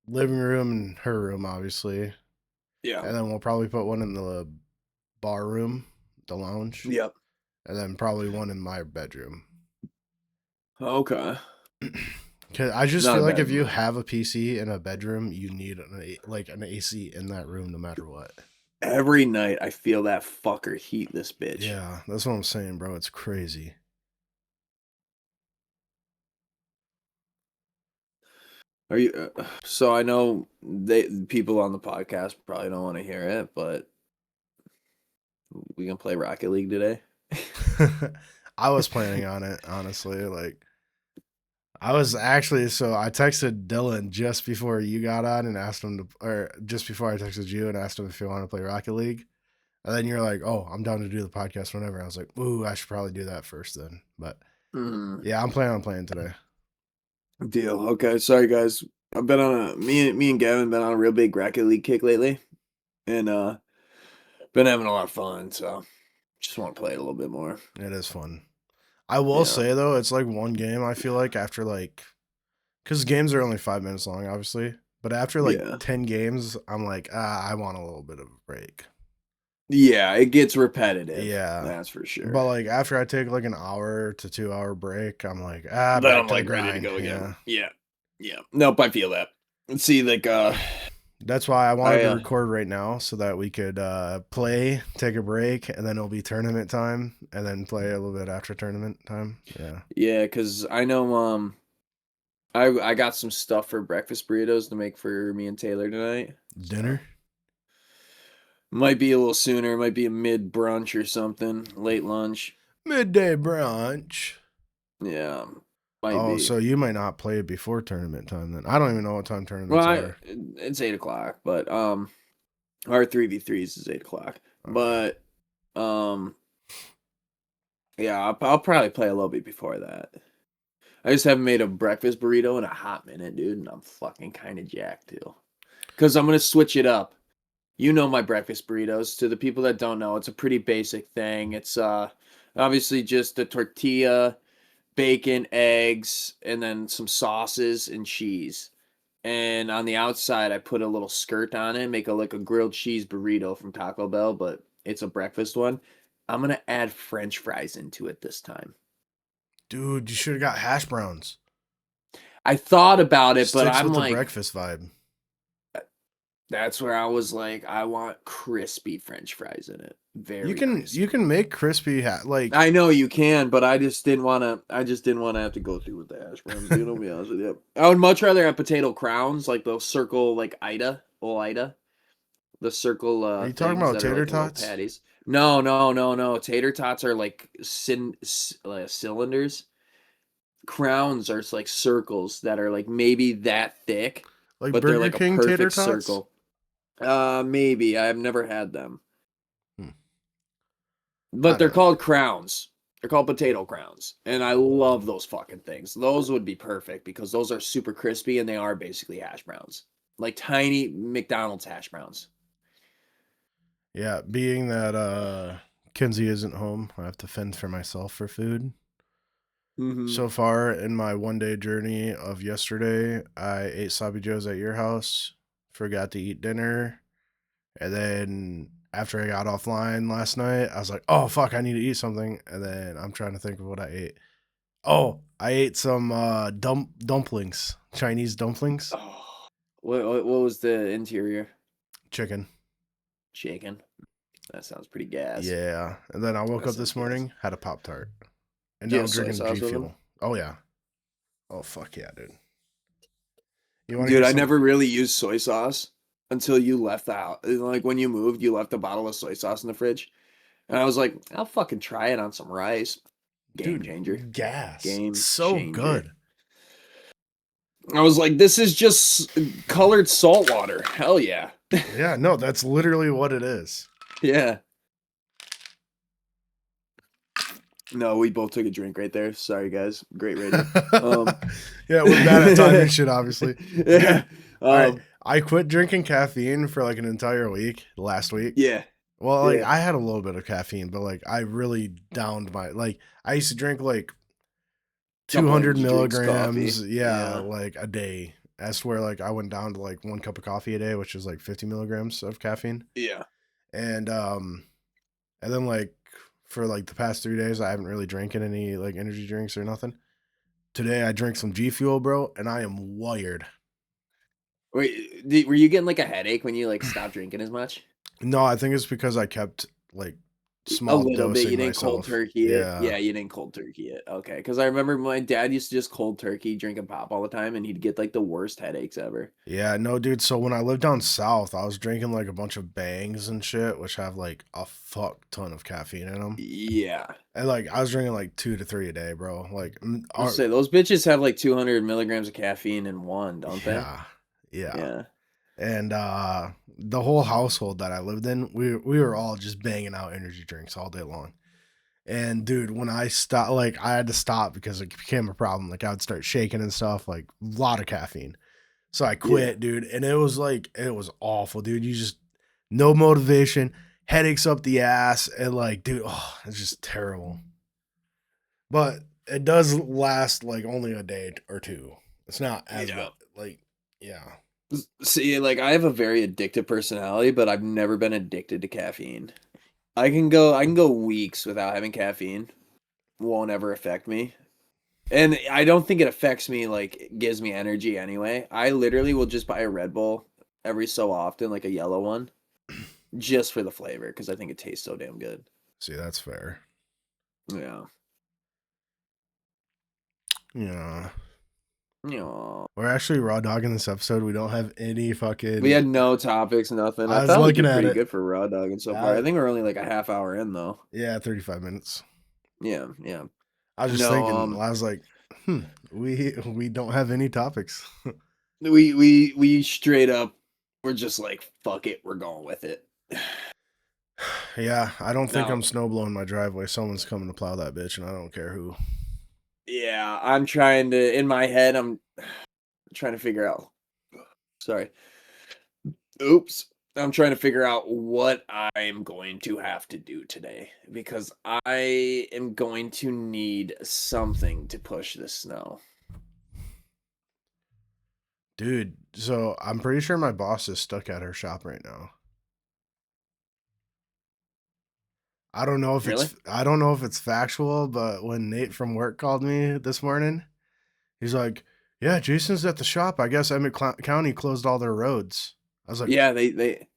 living room and her room, obviously. Yeah. And then we'll probably put one in the bar room, the lounge. Yep. And then probably one in my bedroom. Okay. Cause I just Not feel a like bad if you move. have a PC in a bedroom, you need an AC in that room no matter what. Every night I feel that fucker heat this bitch. Yeah, that's what I'm saying, bro. It's crazy. Are you? So I know people on the podcast probably don't want to hear it, but we can play Rocket League today. I was planning on it, honestly. Like, I was actually, so I texted Dylan just before you got on and asked him to, or just before I texted you and asked him if he wanted to play Rocket League. And then you're like, oh, I'm down to do the podcast whenever. I was like, ooh, I should probably do that first then. But yeah, I'm planning on playing today. Deal. Okay. Sorry, guys. I've been on a me and Gavin been on a real big Rocket League kick lately, and been having a lot of fun. So just want to play it a little bit more. It is fun. I will Yeah, say though, it's like one game. I feel like after like, because games are only 5 minutes long, obviously. But after like yeah, 10 games, I'm like, I want a little bit of a break. yeah. It gets repetitive. Yeah. That's for But sure. like after I take like an hour to 2 hour break, I'm like, Then back I'm to the like ready to grind. go again. Yeah. Yeah, yeah. Nope, I feel that. Let's see, like That's why I wanted I to record right now so that we could play, take a break, and then it'll be tournament time, and then play a little bit after tournament time. Yeah. yeah, because I know I got some stuff for breakfast burritos to make for me and Taylor tonight. So Dinner? might be a little sooner. Might be a mid brunch or something, late lunch. Midday brunch. Yeah, might Oh, be. so you might not play before tournament time then. I don't even know what time tournaments Well, are. it's 8 o'clock, but our 3v3s is 8 o'clock. Okay. But um, yeah, I'll probably play a little bit before that. I just haven't made a breakfast burrito in a hot minute, dude, and I'm fucking kind of jacked too. Cause I'm gonna switch it up. You know my breakfast burritos. To the people that don't know, it's a pretty basic thing. It's obviously just a tortilla, bacon, eggs, and then some sauces and cheese. And on the outside, I put a little skirt on it, make a like a grilled cheese burrito from Taco Bell, but it's a breakfast one. I'm gonna add French fries into it this time. Dude, you should have got hash browns. I thought about it, but Sticks I'm with the like, breakfast vibe. that's where I was like, I want crispy French fries in it, You very can you crispy. can make crispy like I know you can, but I just didn't want to. I just didn't want to have to go through with the hash browns, dude. I'll be honest with you. I would much rather have potato crowns, like those circle, like Ida, the circle Are you talking things about that are tater like the little tots? patties. No, no, no, no. Tater tots are like cylinders. Crowns are like circles that are like maybe that thick, Like but they're Burger like a King tater perfect tots? circle. Maybe I've never had them, Hmm. but I they're don't know. called crowns. They're called potato crowns, and I love those fucking things. Those would be perfect because those are super crispy and they are basically hash browns, like tiny McDonald's hash browns. Yeah, being that Kinsey isn't home, I have to fend for myself for food. Mm-hmm. So far in my 1 day journey of yesterday, I ate sloppy joes at your house, forgot to eat dinner, and then after I got offline last night, I was like, "Oh fuck, I need to eat something." And then I'm trying to think of what I ate. Oh, I ate some dumplings, Chinese dumplings, Oh, what was the interior? chicken. Chicken. That sounds pretty gas. Yeah, and then I woke That up sounds this gas. morning, had a Pop Tart, and Do you now I'm have soy drinking G sauce with them? Fuel. Oh yeah. Oh fuck yeah, dude. You want to hear Dude, I some? never really used soy sauce until you left the house. Like when you moved, you left a bottle of soy sauce in the fridge. And I was like, I'll fucking try it on some rice. Game changer. Dude, gas. It's Game so changer. good. I was like, this is just colored salt water. Hell yeah. Yeah, no, that's literally what it is. Yeah. No, we both took a drink right there. Sorry, guys. Great radio. Yeah, we're bad at timing shit, obviously. Yeah. Dude, all right. I quit drinking caffeine for like an entire week last week. Yeah. Well, like Yeah. I had a little bit of caffeine, but like I really downed my like I used to drink like Couple 200 energy drinks, coffee. milligrams, yeah, Yeah. like a day. I swear, like I went down to like 1 cup of coffee a day, which is like 50 milligrams of caffeine. Yeah. And and then like for like the past 3 days, I haven't really drinking any like energy drinks or nothing. Today I drank some G Fuel, bro, and I am wired. Wait, were you getting like a headache when you like stopped drinking as much? No, I think it's because I kept like A small little bit. You dosing didn't cold myself. turkey it. Yeah. Yeah, you didn't cold turkey it. Okay. Because I remember my dad used to just cold turkey, drinking pop all the time, and he'd get like the worst headaches ever. Yeah, no, dude. So when I lived down south, I was drinking like a bunch of bangs and shit, which have like a fuck ton of caffeine in them. Yeah. And like I was drinking like 2 to 3 a day, bro. Like, Let's say those bitches have like 200 milligrams of caffeine in one, don't they? yeah, yeah. Yeah. And the whole household that I lived in, we were all just banging out energy drinks all day long. And dude, when I stopped, like I had to stop because it became a problem. Like I would start shaking and stuff, like a lot of caffeine. So I Yeah. quit, dude. And it was awful, dude. You just, no motivation, headaches up the ass. And like, dude, oh, it's just terrible. But it does last like only a day or two. It's not as Yeah. bad. Like, yeah. See, like I have a very addictive personality, but I've never been addicted to caffeine. I can go weeks without having caffeine. Won't ever affect me. And I don't think it affects me like it gives me energy anyway. I literally will just buy a Red Bull every so often, like a yellow one, just for the flavor because I think it tastes so damn good. See, that's fair. Yeah. Yeah. Yeah. We're actually raw dogging this episode. We don't have any We fucking. had no topics, nothing. I I was thought we looking did at pretty it. good for raw dogging so far. I think we're only like a half hour in though. Yeah, 35 minutes. Yeah, yeah. I was just No, thinking, I was like, we don't have any topics. we straight up we're just like fuck it, we're going with it. Yeah, I don't think Now, I'm snow blowing my driveway. Someone's coming to plow that bitch, and I don't care who. yeah, I'm trying to in my head I'm trying to figure out. Sorry. Oops. I'm trying to figure out what I'm going to have to do today because I am going to need something to push the snow. Dude, so I'm pretty sure my boss is stuck at her shop right now. Really? I don't know if it's factual, but when Nate from work called me this morning, he's like, "Yeah, Jason's at the shop. I guess Emmett County closed all their roads." I was like, Yeah, they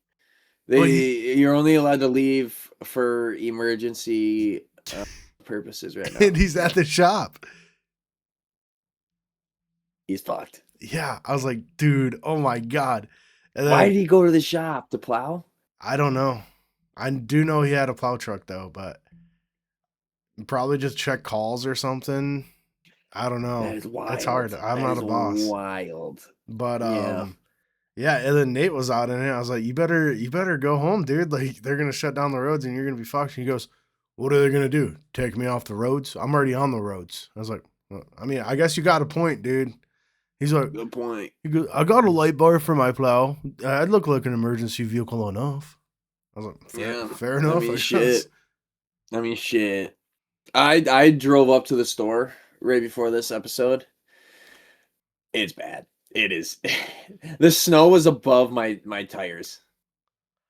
"Well, you're only allowed to leave for emergency purposes right and now. he's Yeah. at the shop." He's fucked. Yeah, I was like, "Dude, oh my god." And Why did then he go to the shop to plow? I don't know. I do know he had a plow truck though, but probably just check calls or something. I don't That know. is It's hard. wild. I'm That not is a boss. wild. But Yeah. yeah, and then Nate was out in it. I was like, you better go home, dude. Like they're gonna shut down the roads and you're gonna be fucked. And he goes, "What are they gonna do? Take me off the roads? I'm already on the roads." I was like, well, I mean, I guess you got a point, dude. He's like, Good point. he goes, "I got a light bar for my plow. I'd look like an emergency vehicle enough." I was like, Yeah. fair I enough, mean I guess. shit. I mean shit. I drove up to the store right before this episode. It's bad. It is. The snow was above my tires.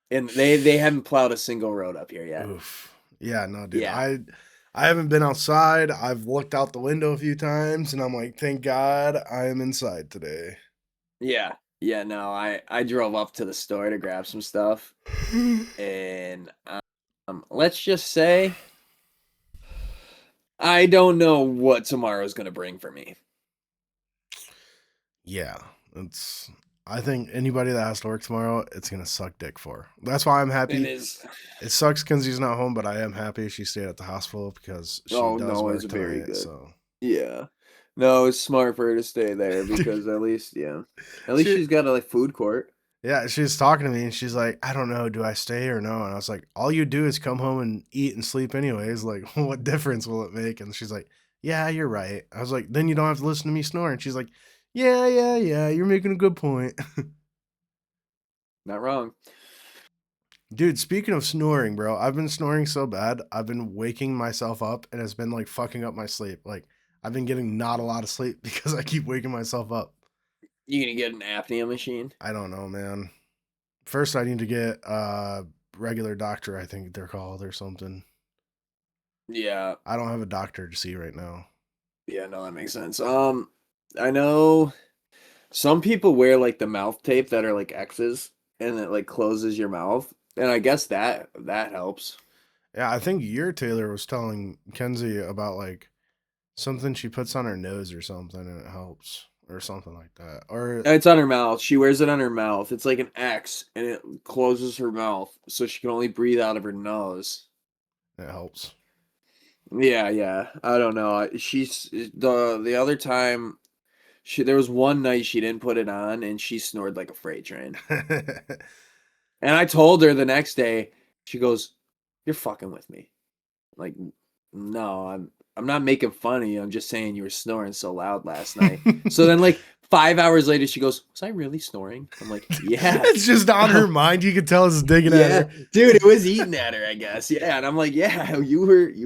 And they haven't plowed a single road up here yet. Oof. Yeah, no, dude. Yeah. I haven't been outside. I've looked out the window a few times and I'm like, thank God I am inside today. Yeah. Yeah, no, I drove up to the store to grab some stuff and let's just say I don't know what tomorrow's going to bring for me. Yeah, it's. I think anybody that has to work tomorrow, it's gonna suck dick for. That's why I'm It happy. is. It sucks Kenzie's not home, but I am happy she stayed at the hospital because she Oh, does no, it's work very tonight. good. So Yeah. No, it's smart for her to stay there because at least, yeah. At least she, she's got a like food court. yeah, she was talking to me and she's like, I don't know, do I stay or no? And I was like, all you do is come home and eat and sleep anyways. Like, what difference will it make? And she's like, yeah, you're right. I was like, then you don't have to listen to me snore. And she's like, yeah, you're making a good point. Not wrong. Dude, speaking of snoring, bro, I've been snoring so bad. I've been waking myself up and it's been like fucking up my sleep. Like, I've been getting not a lot of sleep because I keep waking myself up. You gonna get an apnea machine? I don't know, man. First, I need to get a regular doctor, I think they're called, or something. Yeah. I don't have a doctor to see right now. Yeah, no, that makes sense. I know some people wear like the mouth tape that are like X's and it like closes your mouth. And I guess that helps. Yeah, I think your Taylor was telling Kenzie about like something she puts on her nose or something and it helps or something like that. Or It's on her mouth. She wears it on her mouth. It's like an X and it closes her mouth so she can only breathe out of her nose. it helps. Yeah, yeah. I don't know. She's the other time there was one night she didn't put it on and she snored like a freight train. And I told her the next day, she goes, "You're fucking with me." Like, no, I'm not making fun of you. I'm just saying you were snoring so loud last night. So then like 5 hours later, she goes, "Was I really snoring?" I'm like, "Yeah." It's just on her mind. You can tell it's digging at Yeah, her. dude, it was eating at her, I guess. Yeah, and I'm like, "Yeah, you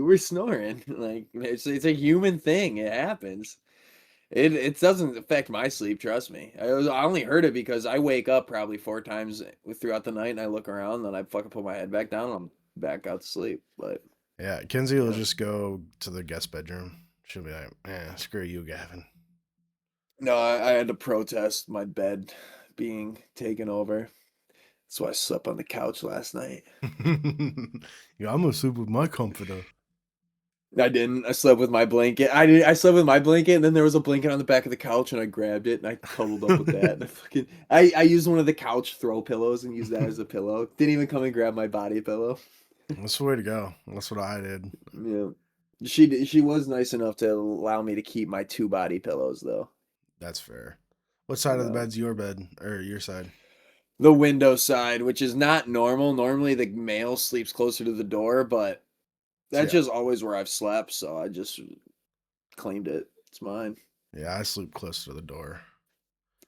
were snoring." Like, it's a human thing. It happens. It doesn't affect my sleep, trust me. I only heard it because I wake up probably 4 times throughout the night, and I look around, then I fucking put my head back down, and I'm back out to sleep. But Yeah, Kenzie will yeah. just go to the guest bedroom. She'll be like, screw you, Gavin. No, I had to protest my bed being taken over. That's why I slept on the couch last night. Yeah, I'm gonna sleep with my comforter. I didn't. I slept with my blanket. I did. I slept with my blanket, and then there was a blanket on the back of the couch, and I grabbed it and I cuddled up with that. And I used one of the couch throw pillows and used that as a pillow. Didn't even come and grab my body pillow. That's the way to go. That's what I did. Yeah, she was nice enough to allow me to keep my 2 body pillows though. That's fair. What side of the Yeah. bed's your bed or your side? The window side, which is not normal. Normally the male sleeps closer to the door, but See, that's just always where I've slept, so I just claimed it. It's mine. yeah, I sleep close to the door.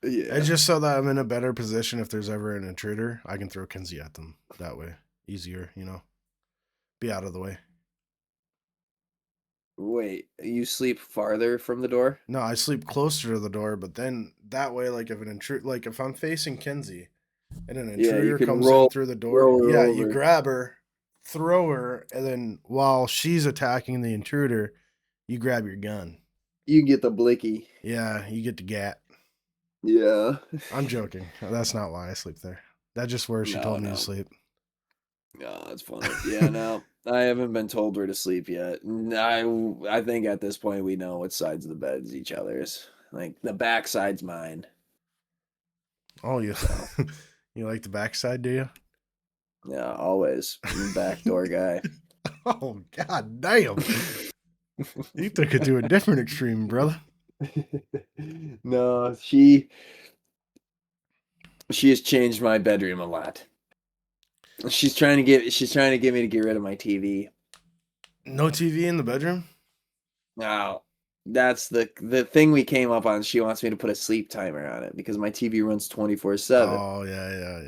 Yeah. It's just so that I'm in a better position if there's ever an intruder. I can throw Kenzie at them that way. Easier, Be out of the way. Wait, you sleep farther from the door? No, I sleep closer to the door, but then that way, like if I'm facing Kenzie and an Yeah, you intruder can comes in roll through the door, roll her yeah, you over. grab her, throw her, and then while she's attacking the intruder, you grab your gun. You get the blicky. Yeah, you get the gat. Yeah. I'm joking. That's not why I sleep there. That's just where she No, told me to no. sleep. No, that's funny. Yeah, no. I haven't been told where to sleep yet. I think at this point we know what sides of the beds each other's. Like the back side's mine. Oh, you So you like the backside, do you? yeah, always. I'm a backdoor guy. Oh, god damn. You took it to a different extreme, brother. No, she has changed my bedroom a lot. She's trying to get me to get rid of my TV. No TV in the bedroom? Now, that's the thing we came up on. She wants me to put a sleep timer on it because my TV runs 24/7. Oh, yeah, yeah,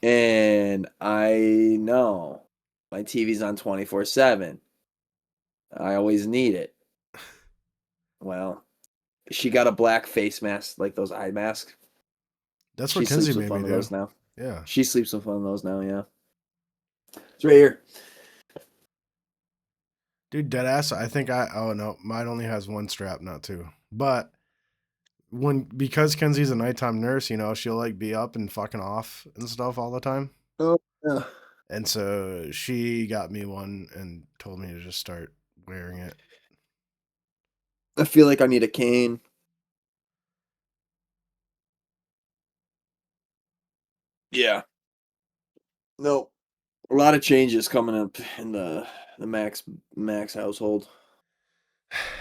yeah. And I know my TV's on 24/7. I always need it. Well, she got a black face mask, like those eye masks. That's what She Kenzie sleeps with made me one of do. those now. Yeah. She sleeps with one of those now, yeah. It's right here. Dude, dead ass. Oh no, mine only has one strap, not two. But because Kenzie's a nighttime nurse, she'll like be up and fucking off and stuff all the time. Oh, yeah. And so she got me one and told me to just start wearing it. I feel like I need a cane. Yeah. Nope. A lot of changes coming up in the Max household.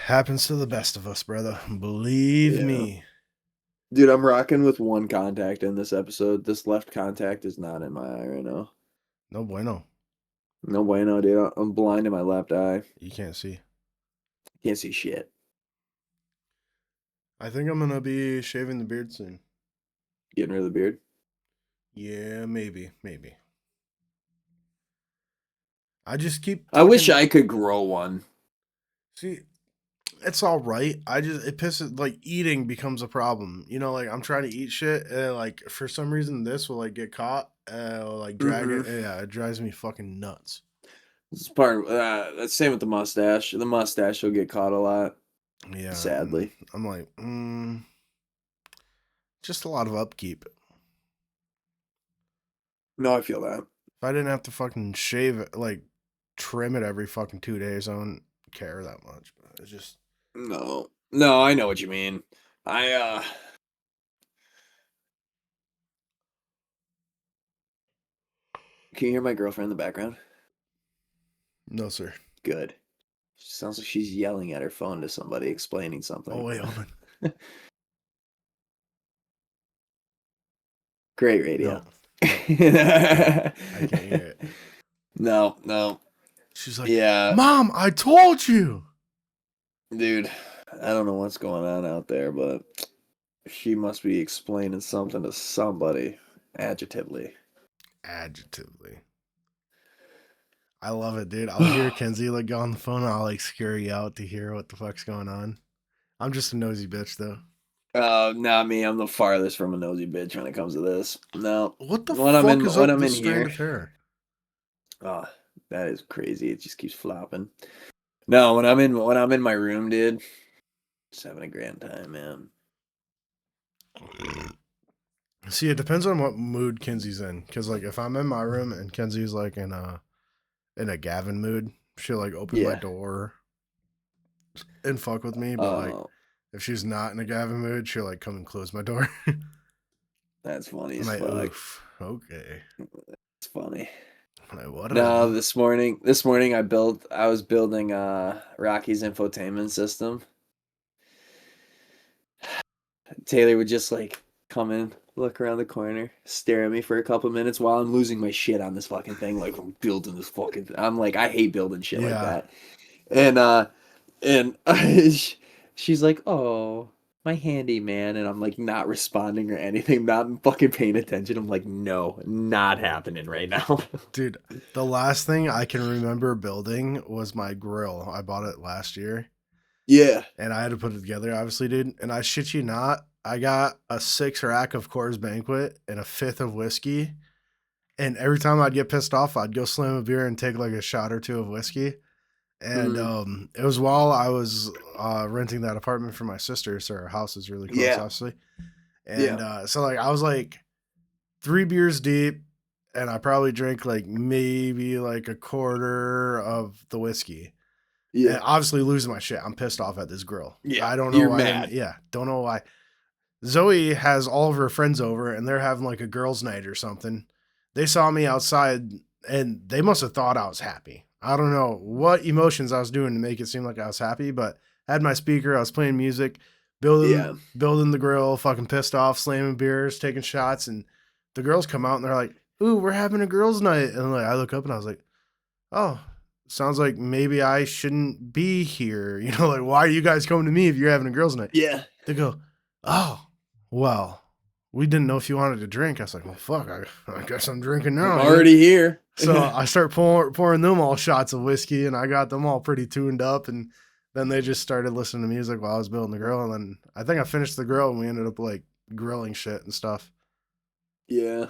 Happens to the best of us, brother. Believe Yeah. me. Dude, I'm rocking with one contact in this episode. This left contact is not in my eye right now. No bueno. No bueno, dude. I'm blind in my left eye. You can't see. Can't see shit. I think I'm gonna be shaving the beard soon. Getting rid of the beard. Yeah, maybe, maybe. I just keep I wish fucking I could grow one. see. It's all right. It pisses like eating becomes a problem. Like I'm trying to eat shit and like for some reason this will like get caught or like drag it. Mm-hmm. Yeah, it drives me fucking nuts. It's part of that's same with the mustache. The mustache will get caught a lot, Yeah, and sadly. I'm like, just a lot of upkeep. No, I feel that. If I didn't have to fucking shave it, like trim it every fucking 2 days, I wouldn't care that much. But it's just No. No, I know what you mean. I can you hear my girlfriend in the background? no, sir. Good. Sounds like she's yelling at her phone to somebody explaining Oh something. wait, hold on. Great radio. No, no, I can't hear it. No, no. She's like, Yeah, Mom, I told you. dude. I don't know what's going on out there, but She must be explaining something to somebody adjectively. Adjectively. I love it, dude. I'll hear Kenzie like go on the phone and I'll like scare you out to hear what the fuck's going on. I'm just a nosy bitch though. Not me. I'm the farthest from a nosy bitch when it comes to this. No, What the when I'm fuck in is when up with I'm this in strand here, of hair? oh, that is crazy. It just keeps flopping. No, when I'm in my room, dude, just having a grand time, man. See, it depends on what mood Kenzie's in. Cause like if I'm in my room and Kenzie's like in a Gavin mood, she'll like open my Yeah. door and fuck with me. But like Oh, if she's not in a Gavin mood, she'll like come and close my door. that's funny I'm as like, fuck. oof, okay. It's funny. I'm like, No, whatever. this morning I was building Rocky's infotainment system. Taylor would just like come in, look around the corner, stare at me for a couple minutes while I'm losing my shit on this fucking thing. Like I'm building this fucking thing. I'm like, I hate building shit like Yeah, that. And and she's like, "Oh, my handyman," and I'm like not responding or anything, not fucking paying attention. I'm like, no, not happening right now. dude. The last thing I can remember building was my grill. I bought it last year Yeah. and I had to put it together, obviously, dude. And I shit you not, I got a 6 rack of Coors Banquet and a fifth of whiskey. And every time I'd get pissed off, I'd go slam a beer and take like a shot or two of whiskey. And Mm, it was while I was renting that apartment for my sister, so our house is really close, yeah. obviously. And Yeah. so like I was like 3 beers deep, and I probably drank like maybe like a quarter of the whiskey. And Yeah. obviously losing my shit. I'm pissed off at this girl. Yeah. I don't know You're why. mad. Yeah, don't know why. Zoe has all of her friends over, and they're having like a girls' night or something. They saw me outside, and they must have thought I was happy. I don't know what emotions I was doing to make it seem like I was happy, but I had my speaker. I was playing music, Yeah. building the grill, fucking pissed off, slamming beers, taking shots, and the girls come out and they're like, "Ooh, we're having a girls' night," and like I look up and I was like, "Oh, sounds like maybe I shouldn't be here." You know, like why are you guys coming to me if you're having a girls' night? Yeah. They go, "Oh, well, we didn't know if you wanted to drink." I was like, "Well, fuck, I guess I'm drinking I'm now, dude." already here. So I start pouring them all shots of whiskey, and I got them all pretty tuned up. And then they just started listening to music while I was building the grill. And then I think I finished the grill, and we ended up like grilling shit and stuff. Yeah.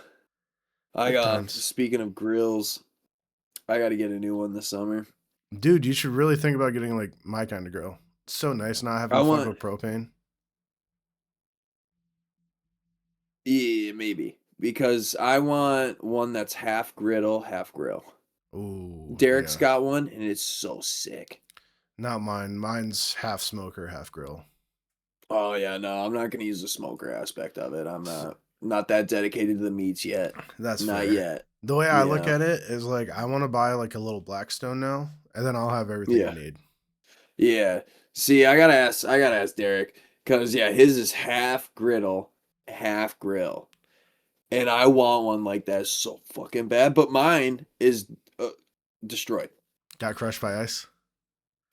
I Good times, speaking of grills, I got to get a new one this summer. dude. You should really think about getting like my kind of grill. It's so nice not having I to fuck want with propane. Yeah, maybe. Because I want one that's half griddle, half grill. Ooh, Derek's yeah. got one and it's so sick. Not mine. Mine's half smoker, half grill. Oh yeah, no, I'm not gonna use the smoker aspect of it. I'm not that dedicated to the meats yet. That's Not fair. yet. The way I look Yeah. at it is like I want to buy like a little Blackstone now, and then I'll have everything I Yeah. need. Yeah. See, I gotta ask Derek, because yeah, his is half griddle, half grill. And I want one like that so fucking bad, but mine is destroyed. Got crushed by ice.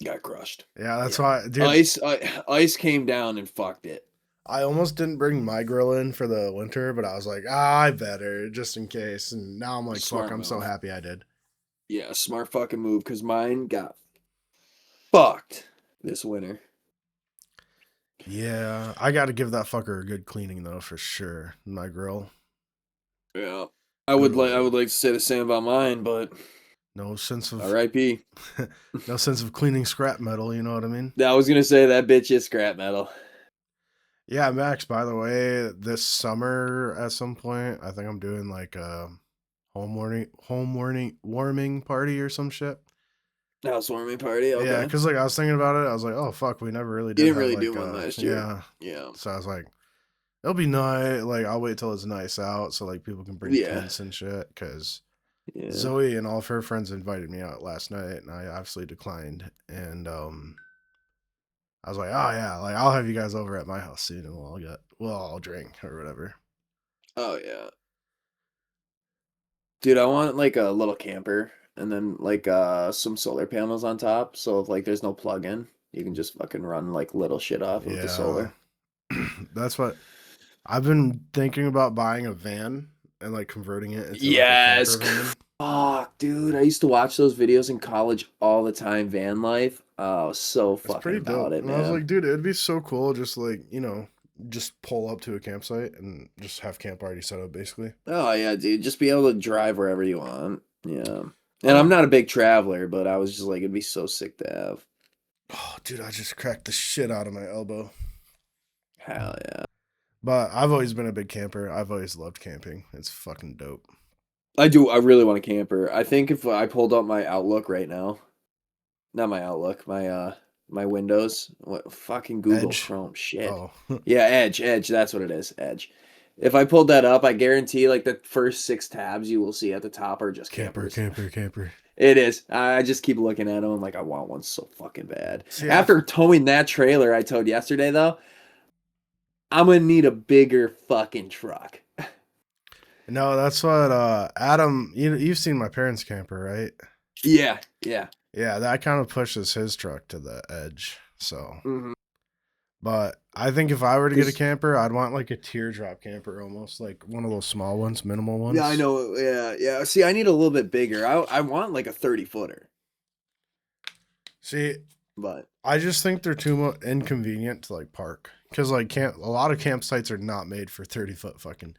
Got crushed. Yeah, that's Yeah. why, dude. Ice came down and fucked it. I almost didn't bring my grill in for the winter, but I was like, I better just in case. And now I'm like, fuck, Smart I'm so move. happy I did. Yeah, smart fucking move because mine got fucked this winter. Yeah, I got to give that fucker a good cleaning though, for sure. My grill, Yeah. good I old. would like to say the same about mine, but No sense of, R.I.P. no sense of cleaning scrap metal. You know what I mean? I was gonna say that bitch is scrap metal. Yeah, Max, by the way, this summer at some point, I think I'm doing like a warming party or some shit. Housewarming party, Yeah, okay. because like I was thinking about it, I was like, oh fuck, we never really You did didn't have really like do one last year. yeah. Yeah. So I was like, it'll be nice. Like I'll wait till it's nice out so like people can bring Yeah. tents and shit. Because Yeah. Zoe and all of her friends invited me out last night, and I obviously declined. And I was like, oh yeah, like I'll have you guys over at my house soon, and we'll all drink or whatever. Oh yeah. Dude, I want like a little camper and then like some solar panels on top. So if like there's no plug in, you can just fucking run like little shit off of the Yeah, solar. that's what. I've been thinking about buying a van and like converting it into like a camper Yes. van. Fuck, dude. I used to watch those videos in college all the time, van life. Oh, so It's fucking pretty about dope. it, And I was man. like, dude, it'd be so cool just like, just pull up to a campsite and just have camp already set up basically. Oh yeah, dude. Just be able to drive wherever you want. Yeah. And I'm Oh, not a big traveler, but I was just like, it'd be so sick to have. oh, dude, I just cracked the shit out of my elbow. Hell yeah. But I've always been a big camper. I've always loved camping. It's fucking dope. I do. I really want a camper. I think if I pulled up my Outlook right now, not my Outlook, my Windows, what fucking Google Edge. Chrome shit. Oh, Yeah, Edge, that's what it is, Edge. If I pulled that up, I guarantee like the first six tabs you will see at the top are just camper, campers. camper, camper. It is. I just keep looking at them. I'm like, I want one so fucking bad. See, After towing that trailer I towed yesterday, though, I'm gonna need a bigger fucking truck. no, that's what Adam. You've seen my parents' camper, right? Yeah, yeah. Yeah, that kind of pushes his truck to the edge. So, Mm-hmm. but I think if I were to get a Cause camper, I'd want like a teardrop camper, almost like one of those small ones, minimal yeah, I ones. know. Yeah, yeah. See, I need a little bit bigger. I want like a 30-footer, See, but I just think they're too inconvenient to like park because like camp a lot of campsites are not made for 30-foot fucking.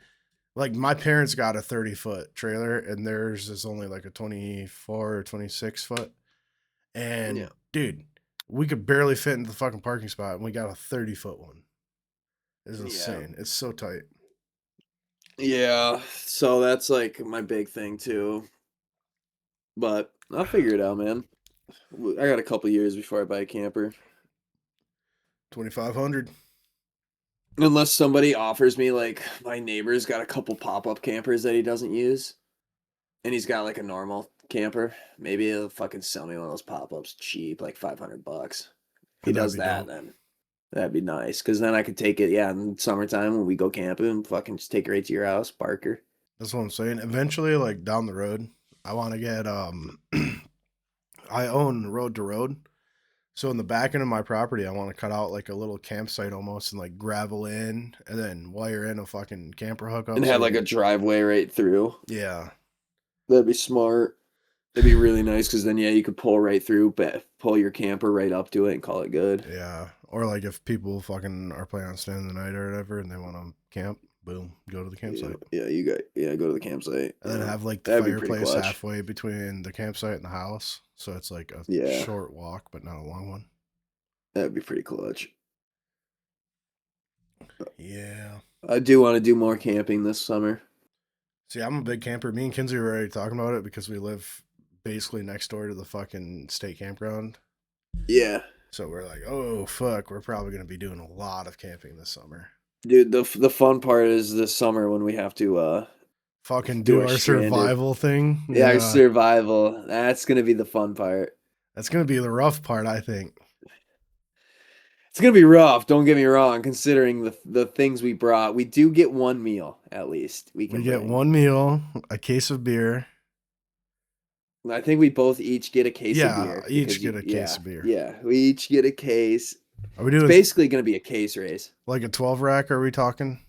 Like my parents got a 30-foot trailer and theirs is only like a 24 or 26 foot. yeah, And dude, we could barely fit into the fucking parking spot and we got a 30-foot one. It's yeah, insane. It's so tight. yeah. So that's like my big thing too. But I'll figure it out, man. I got a couple years before I buy a camper. 2,500. Unless somebody offers me like my neighbor's got a couple pop-up campers that he doesn't use, and he's got like a normal camper. Maybe he'll fucking sell me one of those pop-ups cheap, like $500. If he That'd does be that, dope. then that'd be nice. Cause then I could take it, yeah, in summertime when we go camping, fucking just take it right to your house, Parker. That's what I'm saying. Eventually, like down the road, I want to get I own road to road. So in the back end of my property, I want to cut out like a little campsite almost and like gravel in and then wire in a fucking camper hookup. And So have like a driveway right through. yeah, That'd be smart. That'd be really nice because then yeah, you could pull right through, but pull your camper right up to it and call it good. yeah. Or like if people fucking are planning on staying the night or whatever and they want to camp, boom, go to the Yeah, campsite. yeah, you got yeah, go to the campsite. And then Yeah, have like the that'd be pretty fireplace clutch. halfway between the campsite and the house. So it's like a Yeah, short walk, but not a long one. that'd be pretty clutch. Yeah. I do want to do more camping this summer. See, I'm a big camper. Me and Kinsey were already talking about it because we live basically next door to the fucking state campground. Yeah, So we're like, oh fuck, we're probably gonna be doing a lot of camping this summer. dude. The fun part is this summer when we have to Fucking do do our our stranded. survival thing. Yeah, our Yeah, survival. That's gonna be the fun part. that's gonna be the rough part, I think. It's gonna be rough. Don't get me wrong. Considering the things we brought, we do get one meal at least we We can get bring. one meal, a case of beer. I think we both each get a case of Yeah, beer each because get a case yeah, of beer. yeah, we each get a case. Are we It's doing basically gonna be a case race. like a 12 rack? Are we talking?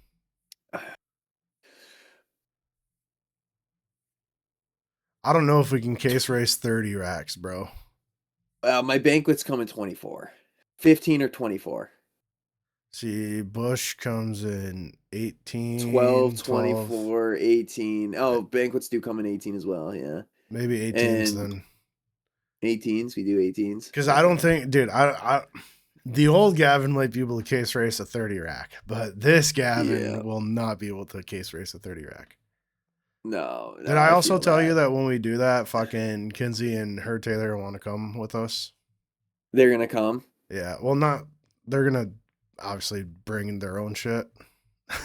I don't know if we can case race 30 racks, bro. My banquets come in 24, 15 or 24. See, Bush comes in 12, 18, 12, 24, 18. Oh, banquets do come in 18 as well, yeah. maybe 18s And then. 18s, we do 18s. Because I don't Okay. think, dude, the old Gavin might be able to case race a 30 rack, but this Yeah. Gavin will not be able to case race a 30 rack. No, Did no, I I also feel tell you that. that when we do that, fucking Kinsey and her Taylor want to come with us? They're gonna come. Yeah, well, not, they're gonna obviously bring their own shit.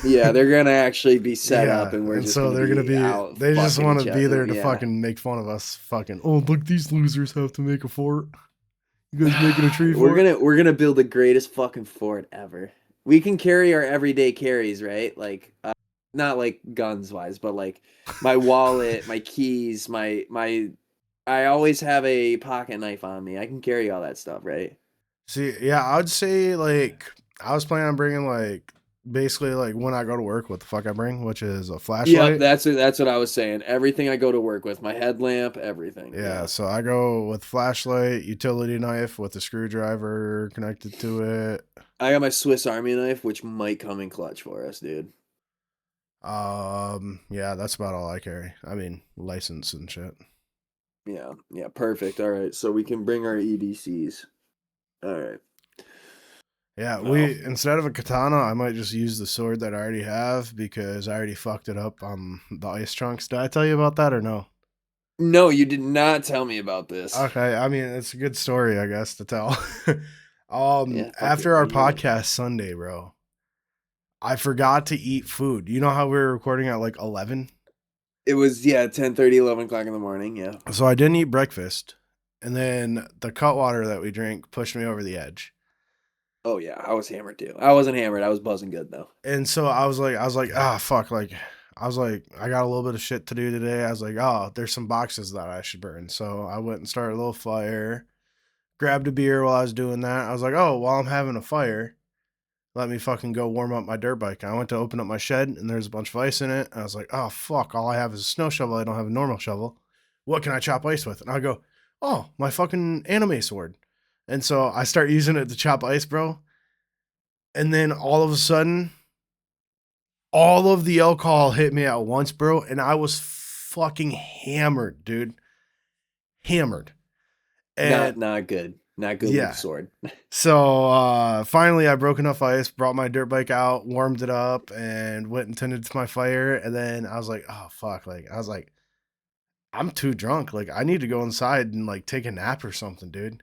Yeah, they're gonna actually be set up Yeah, and we're and just so gonna they're gonna be be, out they just fucking want to each be other. there to Yeah. fucking make fun of us. Fucking, oh, look, these losers have to make a fort. You guys making a tree we're fort? gonna we're gonna build the greatest fucking fort ever. We can carry our everyday carries, right? Like not like guns wise, but like my wallet, my keys, my I always have a pocket knife on me. I can carry all that stuff, right? See, yeah, I'd say like I was planning on bringing like basically like when I go to work, what the fuck I bring, which is a Yep, flashlight. that's what I was saying. Everything I go to work with, my headlamp, everything. Yeah, Yeah. so I go with flashlight, utility knife with a screwdriver connected to it. I got my Swiss Army knife, which might come in clutch for us, dude. Yeah, that's about all I carry. I mean, license and shit. Yeah, yeah, perfect. All right, so we can bring our EDCs. All right. Yeah, Well, we instead of a katana, I might just use the sword that I already have because I already fucked it up on the ice trunks. Did I tell you about that or no? no, you did not tell me about this. Okay, I mean it's a good story, I guess, to tell. Yeah, fuck it. After Let our me hear it. podcast Sunday, bro, I forgot to eat food. You know how we were recording at like 11? It was, yeah, 10:30, 11 o'clock in the morning. Yeah. So I didn't eat breakfast, and then the cut water that we drank pushed me over the edge. Oh yeah, I was hammered too. I wasn't hammered. I was buzzing good though. And so I was like, ah, fuck. Like, I was like, I got a little bit of shit to do today. I was like, oh, there's some boxes that I should burn. So I went and started a little fire, grabbed a beer while I was doing that. I was like, oh, while I'm having a fire, let me fucking go warm up my dirt bike. And I went to open up my shed and there's a bunch of ice in it. And I was like, oh, fuck. All I have is a snow shovel. I don't have a normal shovel. What can I chop ice with? And I go, oh, my fucking anime sword. And so I start using it to chop ice, bro. And then all of a sudden, all of the alcohol hit me at once, bro, and I was fucking hammered, dude. Hammered. Not And not good. Not good with the yeah. sword. So finally I broke enough ice, brought my dirt bike out, warmed it up, and went and tended to my fire. And then I was like, oh fuck. Like I was like, I'm too drunk. Like I need to go inside and like take a nap or something, dude.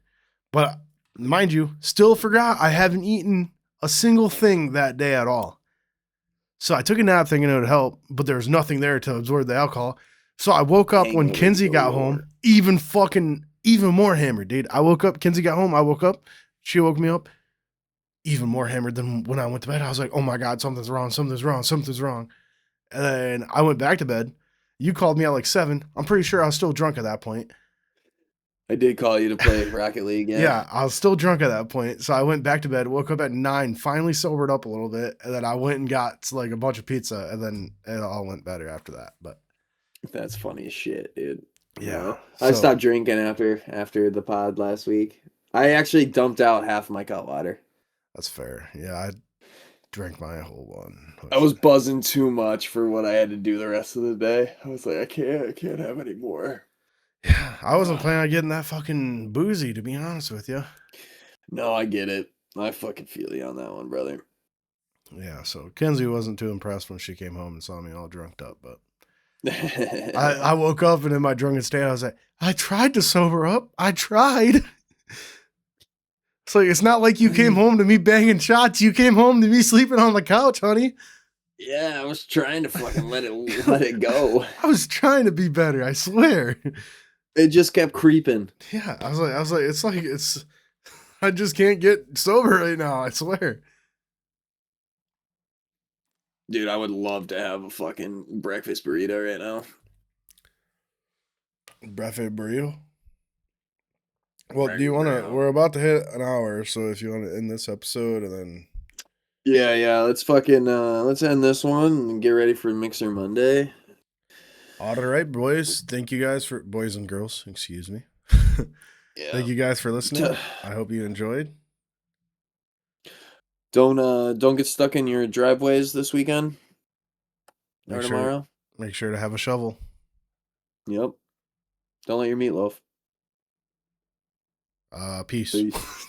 But mind you, still forgot I haven't eaten a single thing that day at all. So I took a nap thinking it would help, but there was nothing there to absorb the alcohol. So I woke up when Hangover Kinsey got home, galore. even more hammered, dude. I woke up, Kinsey got home, I woke up, she woke me up, even more hammered than when I went to bed. I was like, oh my God, something's wrong, something's wrong, something's wrong. And then I went back to bed. You called me at like 7. I'm pretty sure I was still drunk at that point. I did call you to play Rocket League, yeah. Yeah, I was still drunk at that point. So I went back to bed, woke up at 9, finally sobered up a little bit, and then I went and got like a bunch of pizza, and then it all went better after that. But That's funny as shit, dude. yeah, No. I so stopped drinking after the pod last week. I actually dumped out half of my cut water. that's fair. Yeah, I drank my whole one. I was buzzing too much for what I had to do the rest of the day. I was like, I can't have any more. Yeah, I wasn't Ugh. planning on getting that fucking boozy, to be honest with you. No, I get it. I fucking feel you on that one, brother. Yeah, so Kenzie wasn't too impressed when she came home and saw me all drunked up, but I woke up and in my drunken state, I was like, I tried to sober up. I tried. It's like, it's not like you came home to me banging shots. You came home to me sleeping on the couch, honey. Yeah, I was trying to fucking let it go. I was trying to be better, I swear. It just kept creeping. Yeah, I was like, I just can't get sober right now, I swear. Dude, I would love to have a fucking breakfast burrito right now. Breakfast burrito. Well, do you Breakfast want to? burrito. We're about to hit an hour, so if you want to end this episode and then. Yeah, yeah. Let's fucking let's end this one and get ready for Mixer Monday. All right, boys. Thank you guys for boys and girls. Excuse me. Yeah. Thank you guys for listening. I hope you enjoyed. Don't get stuck in your driveways this weekend or tomorrow. Make sure to have a shovel. Yep. Don't let your meatloaf. Peace. Peace.